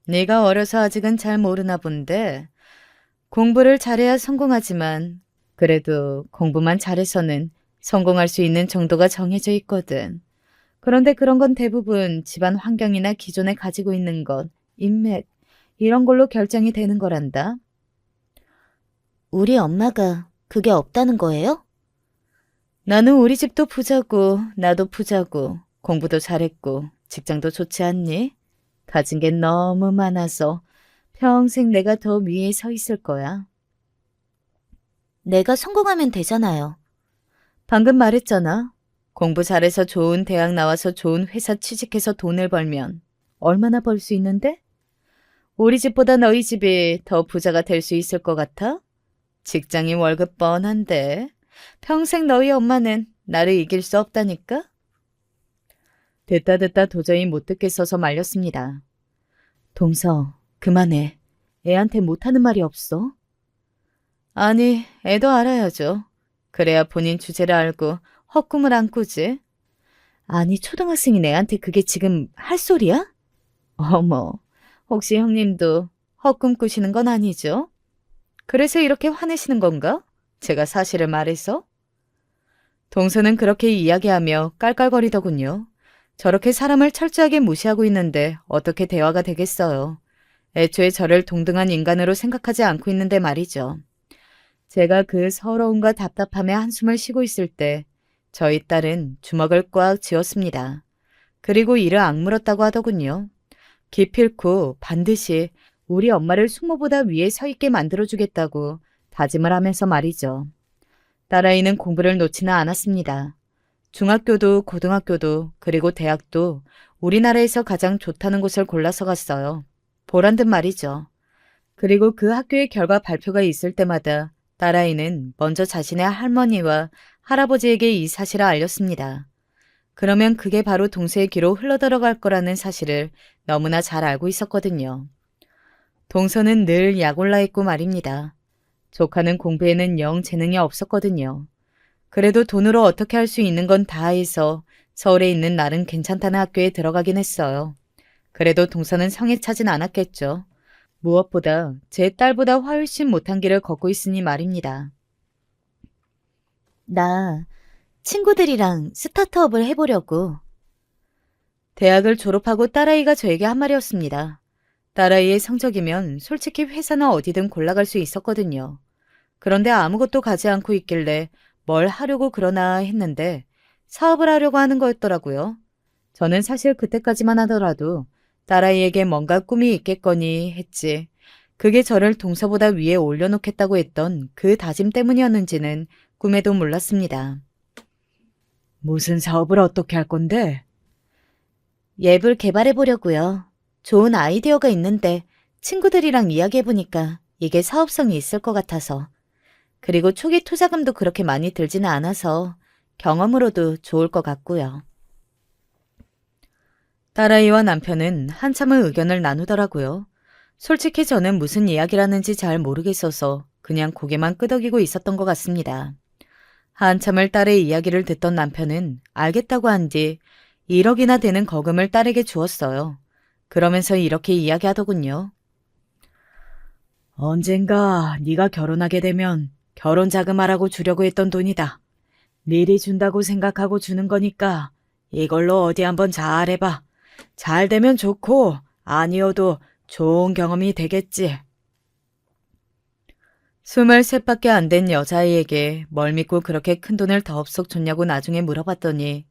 네가 어려서 아직은 잘 모르나 본데 공부를 잘해야 성공하지만 그래도 공부만 잘해서는 성공할 수 있는 정도가 정해져 있거든. 그런데 그런 건 대부분 집안 환경이나 기존에 가지고 있는 것, 인맥, 이런 걸로 결정이 되는 거란다. 우리 엄마가 그게 없다는 거예요? 나는 우리 집도 부자고 나도 부자고 공부도 잘했고 직장도 좋지 않니? 가진 게 너무 많아서 평생 내가 더 위에 서 있을 거야. 내가 성공하면 되잖아요. 방금 말했잖아. 공부 잘해서 좋은 대학 나와서 좋은 회사 취직해서 돈을 벌면 얼마나 벌 수 있는데? 우리 집보다 너희 집이 더 부자가 될 수 있을 것 같아? 직장인 월급 뻔한데 평생 너희 엄마는 나를 이길 수 없다니까? 듣다 도저히 못 듣겠어서 말렸습니다. 동서, 그만해. 애한테 못하는 말이 없어? 아니, 애도 알아야죠. 그래야 본인 주제를 알고 헛꿈을 안 꾸지. 아니, 초등학생인 애한테 그게 지금 할 소리야? 어머, 혹시 형님도 헛꿈 꾸시는 건 아니죠? 그래서 이렇게 화내시는 건가? 제가 사실을 말해서? 동서는 그렇게 이야기하며 깔깔거리더군요. 저렇게 사람을 철저하게 무시하고 있는데 어떻게 대화가 되겠어요. 애초에 저를 동등한 인간으로 생각하지 않고 있는데 말이죠. 제가 그 서러움과 답답함에 한숨을 쉬고 있을 때 저희 딸은 주먹을 꽉 쥐었습니다. 그리고 이를 악물었다고 하더군요. 기필코 반드시 우리 엄마를 숙모보다 위에 서 있게 만들어주겠다고 다짐을 하면서 말이죠. 딸아이는 공부를 놓지는 않았습니다. 중학교도 고등학교도 그리고 대학도 우리나라에서 가장 좋다는 곳을 골라서 갔어요. 보란 듯 말이죠. 그리고 그 학교의 결과 발표가 있을 때마다 딸아이는 먼저 자신의 할머니와 할아버지에게 이 사실을 알렸습니다. 그러면 그게 바로 동서의 귀로 흘러들어갈 거라는 사실을 너무나 잘 알고 있었거든요. 동서는 늘 약올라 했고 말입니다. 조카는 공부에는 영 재능이 없었거든요. 그래도 돈으로 어떻게 할 수 있는 건 다 해서 서울에 있는 나름 괜찮다는 학교에 들어가긴 했어요. 그래도 동서는 성에 차진 않았겠죠. 무엇보다 제 딸보다 훨씬 못한 길을 걷고 있으니 말입니다. 나 친구들이랑 스타트업을 해보려고. 대학을 졸업하고 딸아이가 저에게 한 말이었습니다. 딸아이의 성적이면 솔직히 회사나 어디든 골라갈 수 있었거든요. 그런데 아무것도 가지 않고 있길래 뭘 하려고 그러나 했는데 사업을 하려고 하는 거였더라고요. 저는 사실 그때까지만 하더라도 딸아이에게 뭔가 꿈이 있겠거니 했지. 그게 저를 동서보다 위에 올려놓겠다고 했던 그 다짐 때문이었는지는 꿈에도 몰랐습니다. 무슨 사업을 어떻게 할 건데? 앱을 개발해보려고요. 좋은 아이디어가 있는데 친구들이랑 이야기해보니까 이게 사업성이 있을 것 같아서. 그리고 초기 투자금도 그렇게 많이 들지는 않아서 경험으로도 좋을 것 같고요. 딸아이와 남편은 한참을 의견을 나누더라고요. 솔직히 저는 무슨 이야기를 하는지 잘 모르겠어서 그냥 고개만 끄덕이고 있었던 것 같습니다. 한참을 딸의 이야기를 듣던 남편은 알겠다고 한 뒤 1억이나 되는 거금을 딸에게 주었어요. 그러면서 이렇게 이야기하더군요. 언젠가 네가 결혼하게 되면 결혼 자금하라고 주려고 했던 돈이다. 미리 준다고 생각하고 주는 거니까 이걸로 어디 한번 잘해봐. 잘 되면 좋고 아니어도 좋은 경험이 되겠지. 23밖에 안 된 여자아이에게 뭘 믿고 그렇게 큰 돈을 덥석 줬냐고 나중에 물어봤더니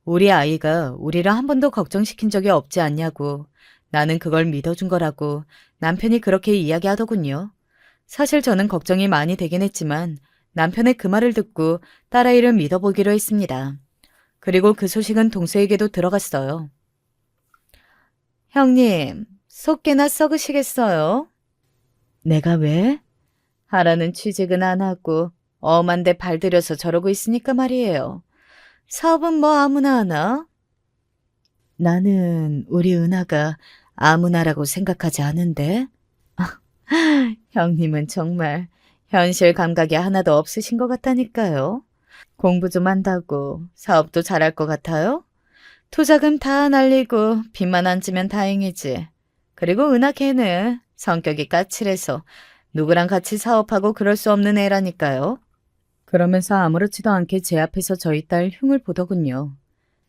우리 아이가 우리를 한 번도 걱정시킨 적이 없지 않냐고 나는 그걸 믿어준 거라고 남편이 그렇게 이야기하더군요. 사실 저는 걱정이 많이 되긴 했지만 남편의 그 말을 듣고 딸아이를 믿어보기로 했습니다. 그리고 그 소식은 동서에게도 들어갔어요. 형님, 속개나 썩으시겠어요? 내가 왜? 하라는 취직은 안 하고 엄한 데 발들여서 저러고 있으니까 말이에요. 사업은 뭐 아무나 하나? 나는 우리 은하가 아무나라고 생각하지 않은데. 형님은 정말 현실 감각이 하나도 없으신 것 같다니까요. 공부 좀 한다고 사업도 잘할 것 같아요? 투자금 다 날리고 빚만 안 지면 다행이지. 그리고 은하 걔는 성격이 까칠해서 누구랑 같이 사업하고 그럴 수 없는 애라니까요. 그러면서 아무렇지도 않게 제 앞에서 저희 딸 흉을 보더군요.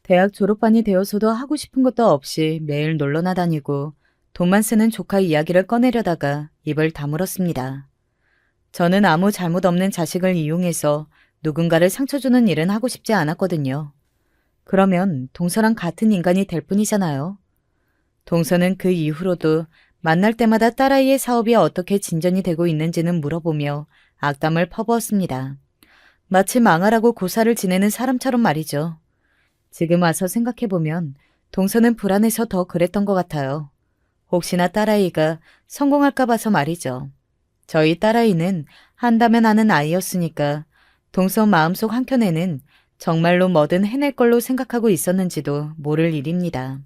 대학 졸업반이 되어서도 하고 싶은 것도 없이 매일 놀러나 다니고 돈만 쓰는 조카 이야기를 꺼내려다가 입을 다물었습니다. 저는 아무 잘못 없는 자식을 이용해서 누군가를 상처 주는 일은 하고 싶지 않았거든요. 그러면 동서랑 같은 인간이 될 뿐이잖아요. 동서는 그 이후로도 만날 때마다 딸아이의 사업이 어떻게 진전이 되고 있는지는 물어보며 악담을 퍼부었습니다. 마치 망하라고 고사를 지내는 사람처럼 말이죠. 지금 와서 생각해보면 동서는 불안해서 더 그랬던 것 같아요. 혹시나 딸아이가 성공할까 봐서 말이죠. 저희 딸아이는 한다면 하는 아이였으니까 동서 마음속 한켠에는 정말로 뭐든 해낼 걸로 생각하고 있었는지도 모를 일입니다.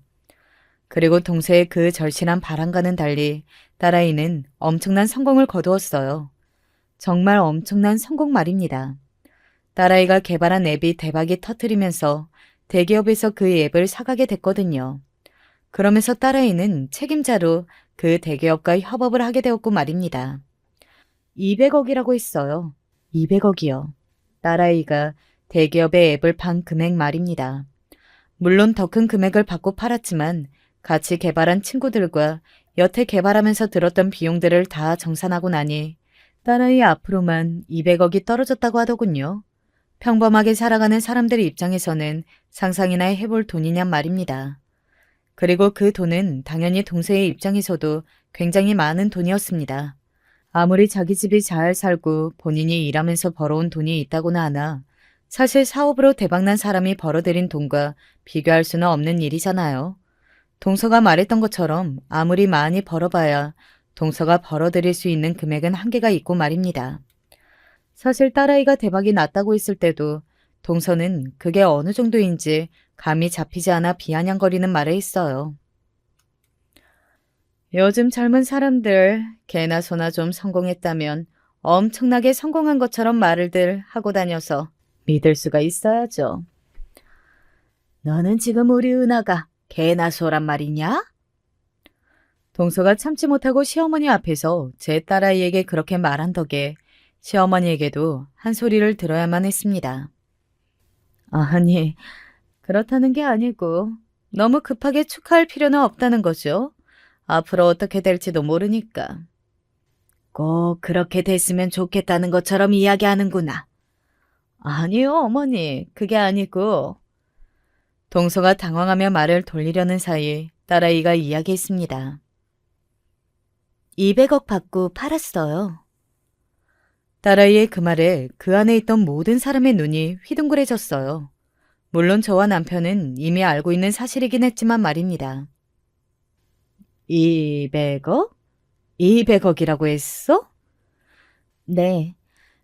그리고 동서의 그 절실한 바람과는 달리 딸아이는 엄청난 성공을 거두었어요. 정말 엄청난 성공 말입니다. 딸아이가 개발한 앱이 대박이 터뜨리면서 대기업에서 그 앱을 사가게 됐거든요. 그러면서 딸아이는 책임자로 그 대기업과 협업을 하게 되었고 말입니다. 200억이라고 했어요. 200억이요. 딸아이가 대기업의 앱을 판 금액 말입니다. 물론 더 큰 금액을 받고 팔았지만 같이 개발한 친구들과 여태 개발하면서 들었던 비용들을 다 정산하고 나니 딸아이 앞으로만 200억이 떨어졌다고 하더군요. 평범하게 살아가는 사람들 입장에서는 상상이나 해볼 돈이냔 말입니다. 그리고 그 돈은 당연히 동서의 입장에서도 굉장히 많은 돈이었습니다. 아무리 자기 집이 잘 살고 본인이 일하면서 벌어온 돈이 있다고나 하나 사실 사업으로 대박난 사람이 벌어들인 돈과 비교할 수는 없는 일이잖아요. 동서가 말했던 것처럼 아무리 많이 벌어봐야 동서가 벌어들일 수 있는 금액은 한계가 있고 말입니다. 사실 딸아이가 대박이 났다고 했을 때도 동서는 그게 어느 정도인지 감이 잡히지 않아 비아냥거리는 말을 했어요. 요즘 젊은 사람들 개나 소나 좀 성공했다면 엄청나게 성공한 것처럼 말을들 하고 다녀서 믿을 수가 있어야죠. 너는 지금 우리 은하가 개나 소란 말이냐? 동서가 참지 못하고 시어머니 앞에서 제 딸아이에게 그렇게 말한 덕에 시어머니에게도 한 소리를 들어야만 했습니다. 아니, 그렇다는 게 아니고 너무 급하게 축하할 필요는 없다는 거죠. 앞으로 어떻게 될지도 모르니까. 꼭 그렇게 됐으면 좋겠다는 것처럼 이야기하는구나. 아니요, 어머니. 그게 아니고. 동서가 당황하며 말을 돌리려는 사이 딸아이가 이야기했습니다. 200억 받고 팔았어요. 딸아이의 그 말에 그 안에 있던 모든 사람의 눈이 휘둥그레졌어요. 물론 저와 남편은 이미 알고 있는 사실이긴 했지만 말입니다. 200억? 200억이라고 했어? 네.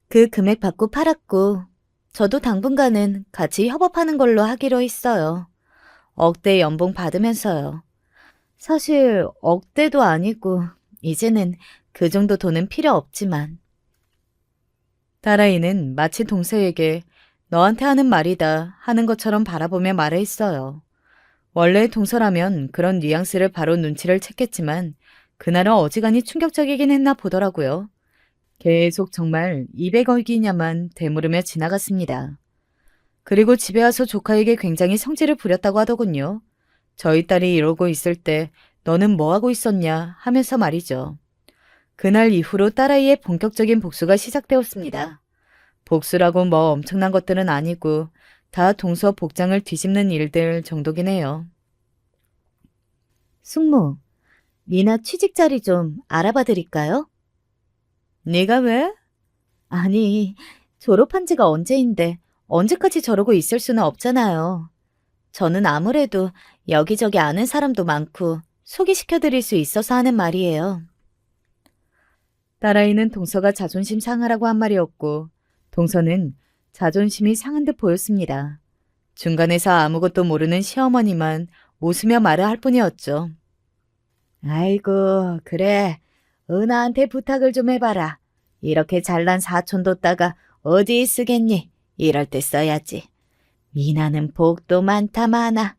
그 금액 받고 팔았고, 저도 당분간은 같이 협업하는 걸로 하기로 했어요. 억대 연봉 받으면서요. 사실 억대도 아니고, 이제는 그 정도 돈은 필요 없지만. 딸아이는 마치 동서에게 너한테 하는 말이다 하는 것처럼 바라보며 말을 했어요. 원래 동서라면 그런 뉘앙스를 바로 눈치를 챘겠지만 그날은 어지간히 충격적이긴 했나 보더라고요. 계속 정말 200억이냐만 되물으며 지나갔습니다. 그리고 집에 와서 조카에게 굉장히 성질을 부렸다고 하더군요. 저희 딸이 이러고 있을 때 너는 뭐 하고 있었냐 하면서 말이죠. 그날 이후로 딸아이의 본격적인 복수가 시작되었습니다. 복수라고 뭐 엄청난 것들은 아니고 다 동서 복장을 뒤집는 일들 정도긴 해요. 숙모, 미나 취직 자리 좀 알아봐 드릴까요? 네가 왜? 아니, 졸업한 지가 언제인데 언제까지 저러고 있을 수는 없잖아요. 저는 아무래도 여기저기 아는 사람도 많고 소개시켜 드릴 수 있어서 하는 말이에요. 딸아이는 동서가 자존심 상하라고 한 말이었고 동서는 자존심이 상한 듯 보였습니다. 중간에서 아무것도 모르는 시어머니만 웃으며 말을 할 뿐이었죠. 아이고, 그래. 은하한테 부탁을 좀 해봐라. 이렇게 잘난 사촌 뒀다가 어디 쓰겠니? 이럴 때 써야지. 미나는 복도 많다 많아.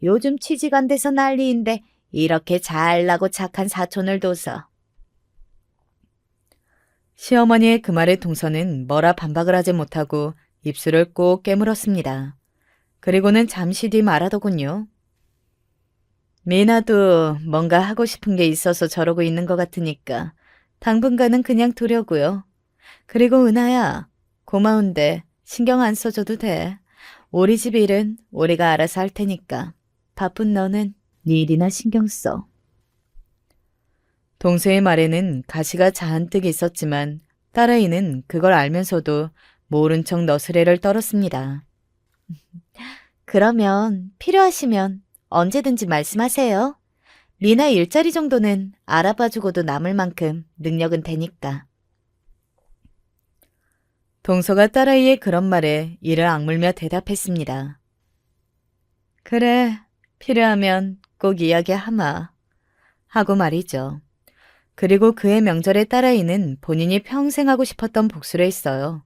요즘 취직 안 돼서 난리인데 이렇게 잘나고 착한 사촌을 둬서. 시어머니의 그 말에 동서는 뭐라 반박을 하지 못하고 입술을 꼭 깨물었습니다. 그리고는 잠시 뒤 말하더군요. 미나도 뭔가 하고 싶은 게 있어서 저러고 있는 것 같으니까 당분간은 그냥 두려고요. 그리고 은하야, 고마운데 신경 안 써줘도 돼. 우리 집 일은 우리가 알아서 할 테니까 바쁜 너는 네 일이나 신경 써. 동서의 말에는 가시가 잔뜩 있었지만 딸아이는 그걸 알면서도 모른 척 너스레를 떨었습니다. 그러면 필요하시면 언제든지 말씀하세요. 미나 일자리 정도는 알아봐주고도 남을 만큼 능력은 되니까. 동서가 딸아이의 그런 말에 이를 악물며 대답했습니다. 그래, 필요하면 꼭 이야기하마. 하고 말이죠. 그리고 그의 명절에 딸아이는 본인이 평생 하고 싶었던 복수를 했어요.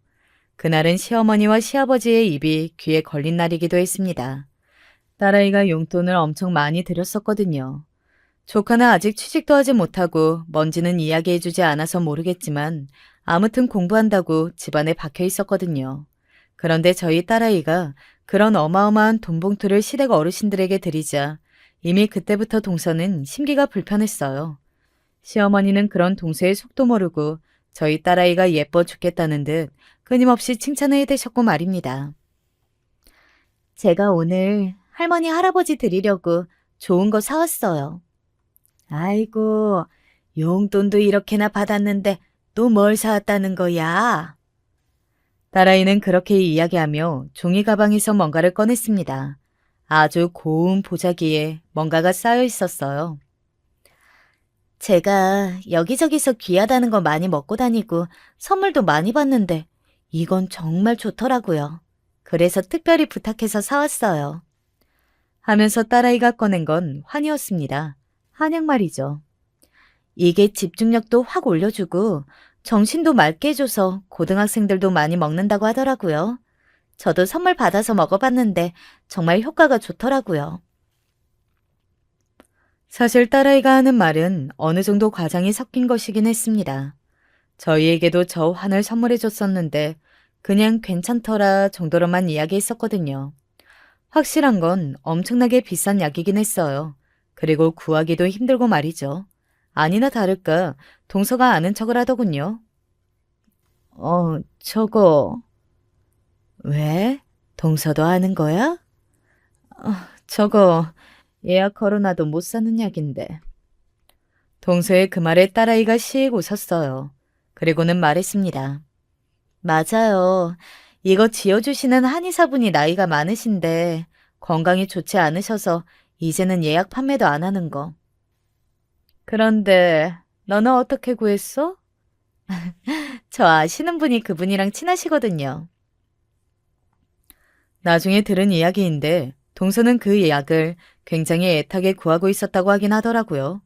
그날은 시어머니와 시아버지의 입이 귀에 걸린 날이기도 했습니다. 딸아이가 용돈을 엄청 많이 들였었거든요. 조카는 아직 취직도 하지 못하고 뭔지는 이야기해주지 않아서 모르겠지만 아무튼 공부한다고 집안에 박혀 있었거든요. 그런데 저희 딸아이가 그런 어마어마한 돈 봉투를 시댁 어르신들에게 드리자 이미 그때부터 동서는 심기가 불편했어요. 시어머니는 그런 동서의 속도 모르고 저희 딸아이가 예뻐 죽겠다는 듯 끊임없이 칭찬을 해대셨고 말입니다. 제가 오늘 할머니 할아버지 드리려고 좋은 거 사왔어요. 아이고, 용돈도 이렇게나 받았는데 또 뭘 사왔다는 거야? 딸아이는 그렇게 이야기하며 종이 가방에서 뭔가를 꺼냈습니다. 아주 고운 보자기에 뭔가가 쌓여 있었어요. 제가 여기저기서 귀하다는 거 많이 먹고 다니고 선물도 많이 받는데 이건 정말 좋더라고요. 그래서 특별히 부탁해서 사왔어요. 하면서 딸아이가 꺼낸 건 환이었습니다. 한약 말이죠. 이게 집중력도 확 올려주고 정신도 맑게 해줘서 고등학생들도 많이 먹는다고 하더라고요. 저도 선물 받아서 먹어봤는데 정말 효과가 좋더라고요. 사실 딸아이가 하는 말은 어느 정도 과장이 섞인 것이긴 했습니다. 저희에게도 저 환을 선물해 줬었는데 그냥 괜찮더라 정도로만 이야기했었거든요. 확실한 건 엄청나게 비싼 약이긴 했어요. 그리고 구하기도 힘들고 말이죠. 아니나 다를까 동서가 아는 척을 하더군요. 저거. 왜? 동서도 아는 거야? 저거 예약 걸어놔도 못 사는 약인데. 동서의 그 말에 딸아이가 시익 웃었어요. 그리고는 말했습니다. 맞아요. 이거 지어주시는 한의사분이 나이가 많으신데 건강이 좋지 않으셔서 이제는 예약 판매도 안 하는 거. 그런데 너는 어떻게 구했어? 저 아시는 분이 그분이랑 친하시거든요. 나중에 들은 이야기인데 동서는 그 약을 굉장히 애타게 구하고 있었다고 하긴 하더라고요.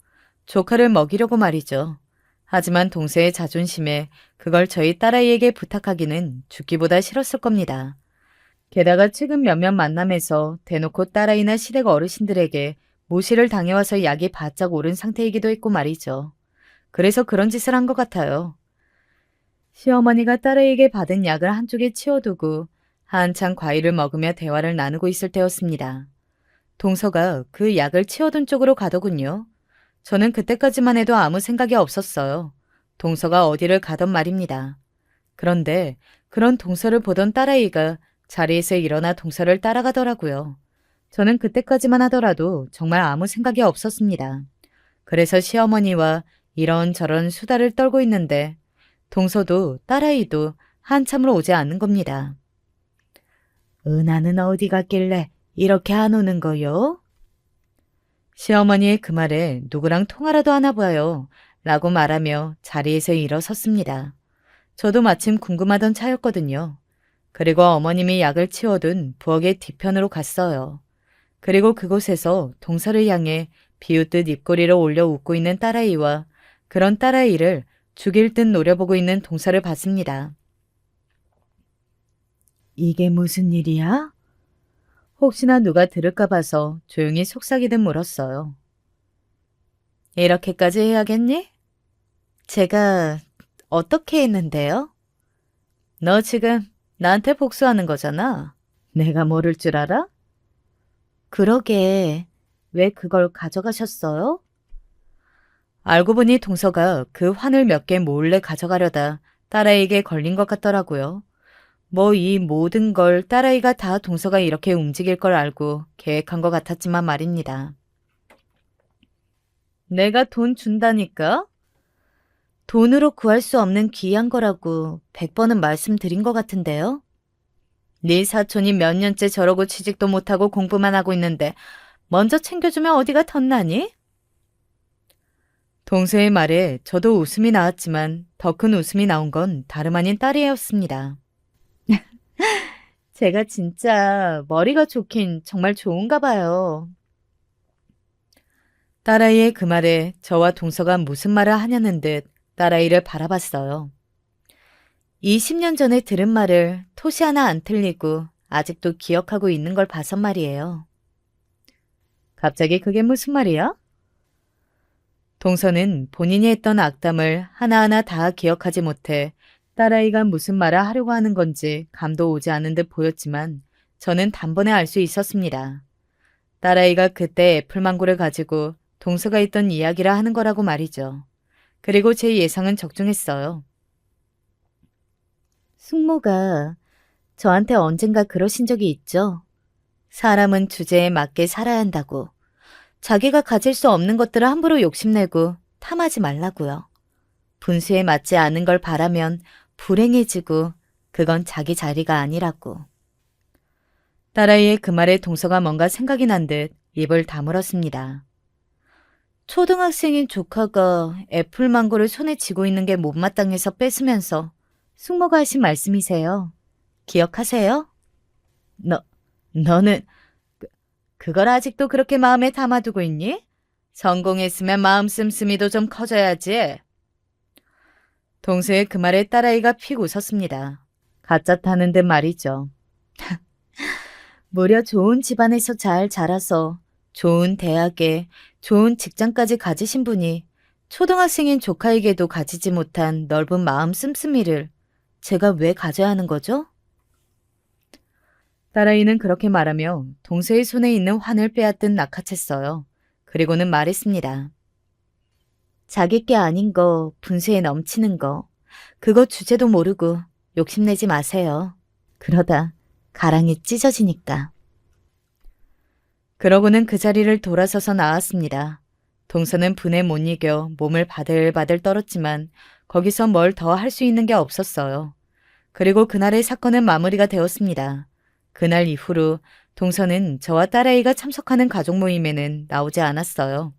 조카를 먹이려고 말이죠. 하지만 동서의 자존심에 그걸 저희 딸아이에게 부탁하기는 죽기보다 싫었을 겁니다. 게다가 최근 몇몇 만남에서 대놓고 딸아이나 시댁 어르신들에게 모시를 당해와서 약이 바짝 오른 상태이기도 했고 말이죠. 그래서 그런 짓을 한 것 같아요. 시어머니가 딸아이에게 받은 약을 한쪽에 치워두고 한창 과일을 먹으며 대화를 나누고 있을 때였습니다. 동서가 그 약을 치워둔 쪽으로 가더군요. 저는 그때까지만 해도 아무 생각이 없었어요. 동서가 어디를 가던 말입니다. 그런데 그런 동서를 보던 딸아이가 자리에서 일어나 동서를 따라가더라고요. 저는 그때까지만 하더라도 정말 아무 생각이 없었습니다. 그래서 시어머니와 이런저런 수다를 떨고 있는데 동서도 딸아이도 한참으로 오지 않는 겁니다. 은하는 어디 갔길래 이렇게 안 오는 거요? 시어머니의 그 말에 누구랑 통화라도 하나 봐요. 라고 말하며 자리에서 일어섰습니다. 저도 마침 궁금하던 차였거든요. 그리고 어머님이 약을 치워둔 부엌의 뒤편으로 갔어요. 그리고 그곳에서 동서를 향해 비웃듯 입꼬리를 올려 웃고 있는 딸아이와 그런 딸아이를 죽일 듯 노려보고 있는 동서를 봤습니다. 이게 무슨 일이야? 혹시나 누가 들을까 봐서 조용히 속삭이듯 물었어요. 이렇게까지 해야겠니? 제가 어떻게 했는데요? 너 지금 나한테 복수하는 거잖아. 내가 모를 줄 알아? 그러게, 왜 그걸 가져가셨어요? 알고 보니 동서가 그 환을 몇 개 몰래 가져가려다 딸아이에게 걸린 것 같더라고요. 뭐 이 모든 걸 딸아이가 다 동서가 이렇게 움직일 걸 알고 계획한 것 같았지만 말입니다. 내가 돈 준다니까? 돈으로 구할 수 없는 귀한 거라고 100번은 말씀드린 것 같은데요? 네 사촌이 몇 년째 저러고 취직도 못하고 공부만 하고 있는데 먼저 챙겨주면 어디가 덧나니? 동서의 말에 저도 웃음이 나왔지만 더 큰 웃음이 나온 건 다름 아닌 딸이었습니다. 제가 진짜 머리가 좋긴 정말 좋은가 봐요. 딸아이의 그 말에 저와 동서가 무슨 말을 하냐는 듯 딸아이를 바라봤어요. 20년 전에 들은 말을 토시 하나 안 틀리고 아직도 기억하고 있는 걸 봐선 말이에요. 갑자기 그게 무슨 말이야? 동서는 본인이 했던 악담을 하나하나 다 기억하지 못해 딸아이가 무슨 말을 하려고 하는 건지 감도 오지 않은 듯 보였지만 저는 단번에 알 수 있었습니다. 딸아이가 그때 애플망고를 가지고 동서가 있던 이야기라 하는 거라고 말이죠. 그리고 제 예상은 적중했어요. 숙모가 저한테 언젠가 그러신 적이 있죠. 사람은 주제에 맞게 살아야 한다고. 자기가 가질 수 없는 것들을 함부로 욕심내고 탐하지 말라고요. 분수에 맞지 않은 걸 바라면 불행해지고 그건 자기 자리가 아니라고. 딸아이의 그 말에 동서가 뭔가 생각이 난 듯 입을 다물었습니다. 초등학생인 조카가 애플망고를 손에 쥐고 있는 게 못마땅해서 뺏으면서 숙모가 하신 말씀이세요. 기억하세요? 너는 그걸 아직도 그렇게 마음에 담아두고 있니? 성공했으면 마음 씀씀이도 좀 커져야지. 동서의 그 말에 딸아이가 픽 웃었습니다. 가짜 타는 듯 말이죠. 무려 좋은 집안에서 잘 자라서 좋은 대학에 좋은 직장까지 가지신 분이 초등학생인 조카에게도 가지지 못한 넓은 마음 씀씀이를 제가 왜 가져야 하는 거죠? 딸아이는 그렇게 말하며 동서의 손에 있는 환을 빼앗듯 낚아챘어요. 그리고는 말했습니다. 자기 게 아닌 거, 분수에 넘치는 거, 그거 주제도 모르고 욕심내지 마세요. 그러다 가랑이 찢어지니까. 그러고는 그 자리를 돌아서서 나왔습니다. 동서는 분에 못 이겨 몸을 바들바들 떨었지만 거기서 뭘 더 할 수 있는 게 없었어요. 그리고 그날의 사건은 마무리가 되었습니다. 그날 이후로 동서는 저와 딸아이가 참석하는 가족 모임에는 나오지 않았어요.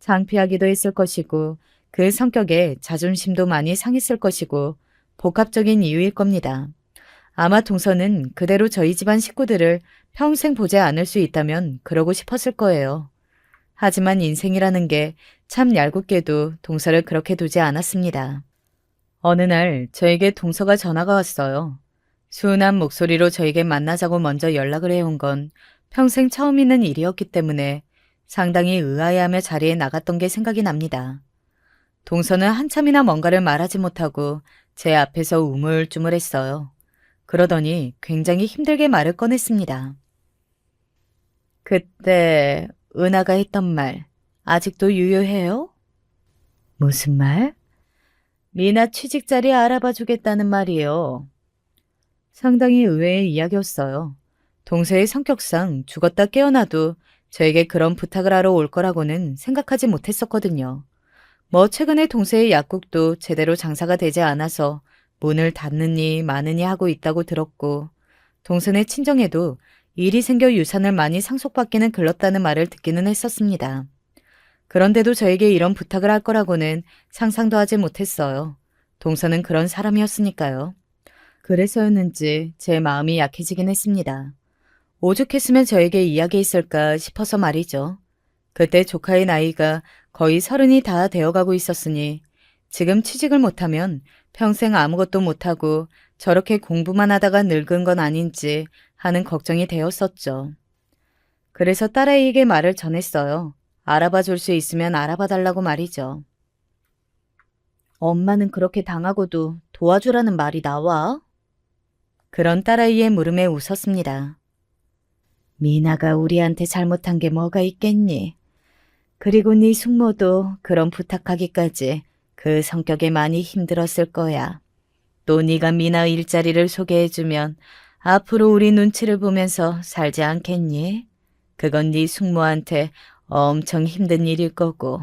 창피하기도 했을 것이고 그 성격에 자존심도 많이 상했을 것이고 복합적인 이유일 겁니다. 아마 동서는 그대로 저희 집안 식구들을 평생 보지 않을 수 있다면 그러고 싶었을 거예요. 하지만 인생이라는 게 참 얄궂게도 동서를 그렇게 두지 않았습니다. 어느 날 저에게 동서가 전화가 왔어요. 수은한 목소리로 저에게 만나자고 먼저 연락을 해온 건 평생 처음 있는 일이었기 때문에 상당히 의아해하며 자리에 나갔던 게 생각이 납니다. 동서는 한참이나 뭔가를 말하지 못하고 제 앞에서 우물쭈물했어요. 그러더니 굉장히 힘들게 말을 꺼냈습니다. 그때 은하가 했던 말 아직도 유효해요? 무슨 말? 미나 취직 자리 알아봐 주겠다는 말이요. 상당히 의외의 이야기였어요. 동서의 성격상 죽었다 깨어나도 저에게 그런 부탁을 하러 올 거라고는 생각하지 못했었거든요. 뭐 최근에 동서의 약국도 제대로 장사가 되지 않아서 문을 닫느니 마느니 하고 있다고 들었고 동서의 친정에도 일이 생겨 유산을 많이 상속받기는 글렀다는 말을 듣기는 했었습니다. 그런데도 저에게 이런 부탁을 할 거라고는 상상도 하지 못했어요. 동서는 그런 사람이었으니까요. 그래서였는지 제 마음이 약해지긴 했습니다. 오죽했으면 저에게 이야기했을까 싶어서 말이죠. 그때 조카의 나이가 거의 30이 다 되어가고 있었으니 지금 취직을 못하면 평생 아무것도 못하고 저렇게 공부만 하다가 늙은 건 아닌지 하는 걱정이 되었었죠. 그래서 딸아이에게 말을 전했어요. 알아봐 줄 수 있으면 알아봐 달라고 말이죠. 엄마는 그렇게 당하고도 도와주라는 말이 나와? 그런 딸아이의 물음에 웃었습니다. 미나가 우리한테 잘못한 게 뭐가 있겠니? 그리고 네 숙모도 그런 부탁하기까지 그 성격에 많이 힘들었을 거야. 또 네가 미나 일자리를 소개해주면 앞으로 우리 눈치를 보면서 살지 않겠니? 그건 네 숙모한테 엄청 힘든 일일 거고.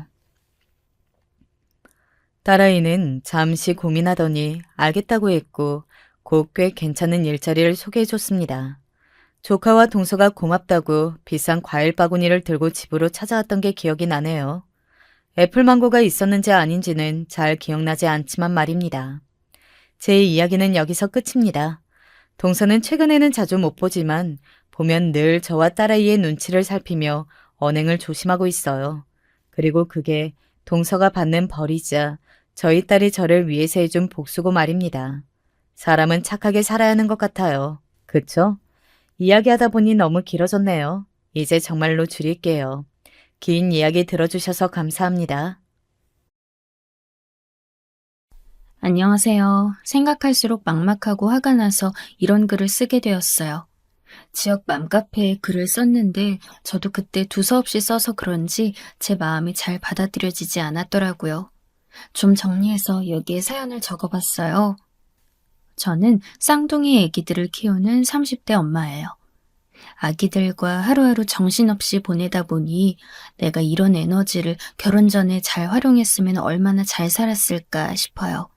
딸아이는 잠시 고민하더니 알겠다고 했고 곧 꽤 괜찮은 일자리를 소개해줬습니다. 조카와 동서가 고맙다고 비싼 과일 바구니를 들고 집으로 찾아왔던 게 기억이 나네요. 애플망고가 있었는지 아닌지는 잘 기억나지 않지만 말입니다. 제 이야기는 여기서 끝입니다. 동서는 최근에는 자주 못 보지만 보면 늘 저와 딸아이의 눈치를 살피며 언행을 조심하고 있어요. 그리고 그게 동서가 받는 벌이자 저희 딸이 저를 위해서 해준 복수고 말입니다. 사람은 착하게 살아야 하는 것 같아요. 그쵸? 이야기하다 보니 너무 길어졌네요. 이제 정말로 줄일게요. 긴 이야기 들어주셔서 감사합니다. 안녕하세요. 생각할수록 막막하고 화가 나서 이런 글을 쓰게 되었어요. 지역 맘카페에 글을 썼는데 저도 그때 두서없이 써서 그런지 제 마음이 잘 받아들여지지 않았더라고요. 좀 정리해서 여기에 사연을 적어봤어요. 저는 쌍둥이 아기들을 키우는 30대 엄마예요. 아기들과 하루하루 정신없이 보내다 보니 내가 이런 에너지를 결혼 전에 잘 활용했으면 얼마나 잘 살았을까 싶어요.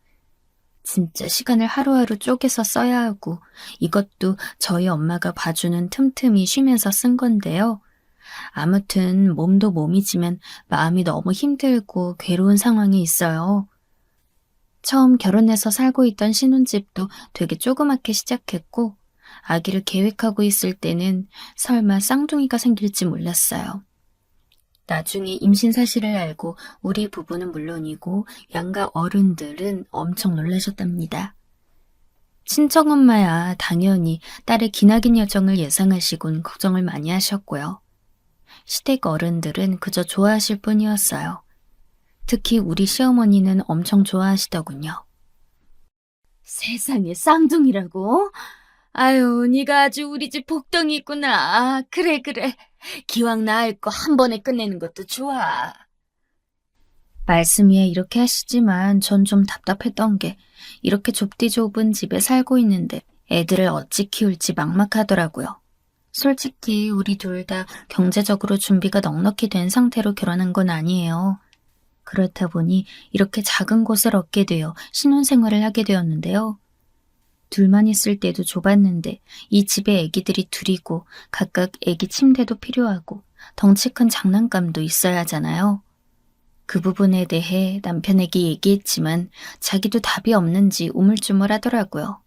진짜 시간을 하루하루 쪼개서 써야 하고 이것도 저희 엄마가 봐주는 틈틈이 쉬면서 쓴 건데요. 아무튼 몸도 몸이지만 마음이 너무 힘들고 괴로운 상황에 있어요. 처음 결혼해서 살고 있던 신혼집도 되게 조그맣게 시작했고, 아기를 계획하고 있을 때는 설마 쌍둥이가 생길지 몰랐어요. 나중에 임신 사실을 알고 우리 부부는 물론이고 양가 어른들은 엄청 놀라셨답니다. 친정엄마야 당연히 딸의 기나긴 여정을 예상하시곤 걱정을 많이 하셨고요. 시댁 어른들은 그저 좋아하실 뿐이었어요. 특히 우리 시어머니는 엄청 좋아하시더군요. 세상에 쌍둥이라고? 아유, 네가 아주 우리 집 복덩이 있구나. 그래. 기왕 낳을 거 한 번에 끝내는 것도 좋아. 말씀이야 이렇게 하시지만 전 좀 답답했던 게 이렇게 좁디 좁은 집에 살고 있는데 애들을 어찌 키울지 막막하더라고요. 솔직히 우리 둘 다 경제적으로 준비가 넉넉히 된 상태로 결혼한 건 아니에요. 그렇다 보니 이렇게 작은 곳을 얻게 되어 신혼생활을 하게 되었는데요. 둘만 있을 때도 좁았는데 이 집에 애기들이 둘이고 각각 애기 침대도 필요하고 덩치 큰 장난감도 있어야 하잖아요. 그 부분에 대해 남편에게 얘기했지만 자기도 답이 없는지 우물쭈물하더라고요.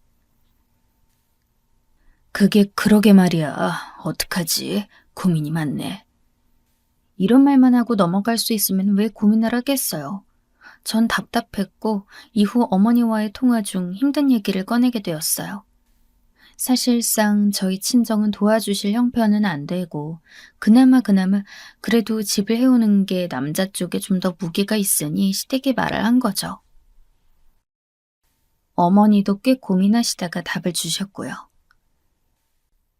그게 그러게 말이야. 어떡하지? 고민이 많네. 이런 말만 하고 넘어갈 수 있으면 왜 고민을 하겠어요. 전 답답했고 이후 어머니와의 통화 중 힘든 얘기를 꺼내게 되었어요. 사실상 저희 친정은 도와주실 형편은 안 되고 그나마 그래도 집을 해오는 게 남자 쪽에 좀 더 무게가 있으니 시댁에 말을 한 거죠. 어머니도 꽤 고민하시다가 답을 주셨고요.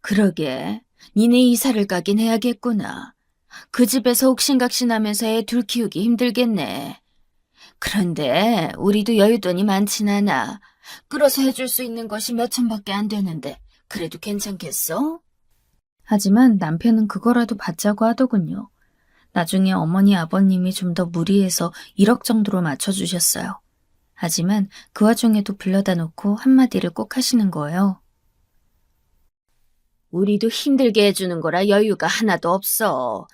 그러게, 니네 이사를 가긴 해야겠구나. 그 집에서 옥신각신하면서 애 둘 키우기 힘들겠네. 그런데 우리도 여윳돈이 많진 않아. 끌어서 해줄 수 있는 것이 몇 천밖에 안 되는데 그래도 괜찮겠어? 하지만 남편은 그거라도 받자고 하더군요. 나중에 어머니 아버님이 좀 더 무리해서 1억 정도로 맞춰주셨어요. 하지만 그 와중에도 불러다 놓고 한마디를 꼭 하시는 거예요. 우리도 힘들게 해주는 거라 여유가 하나도 없어.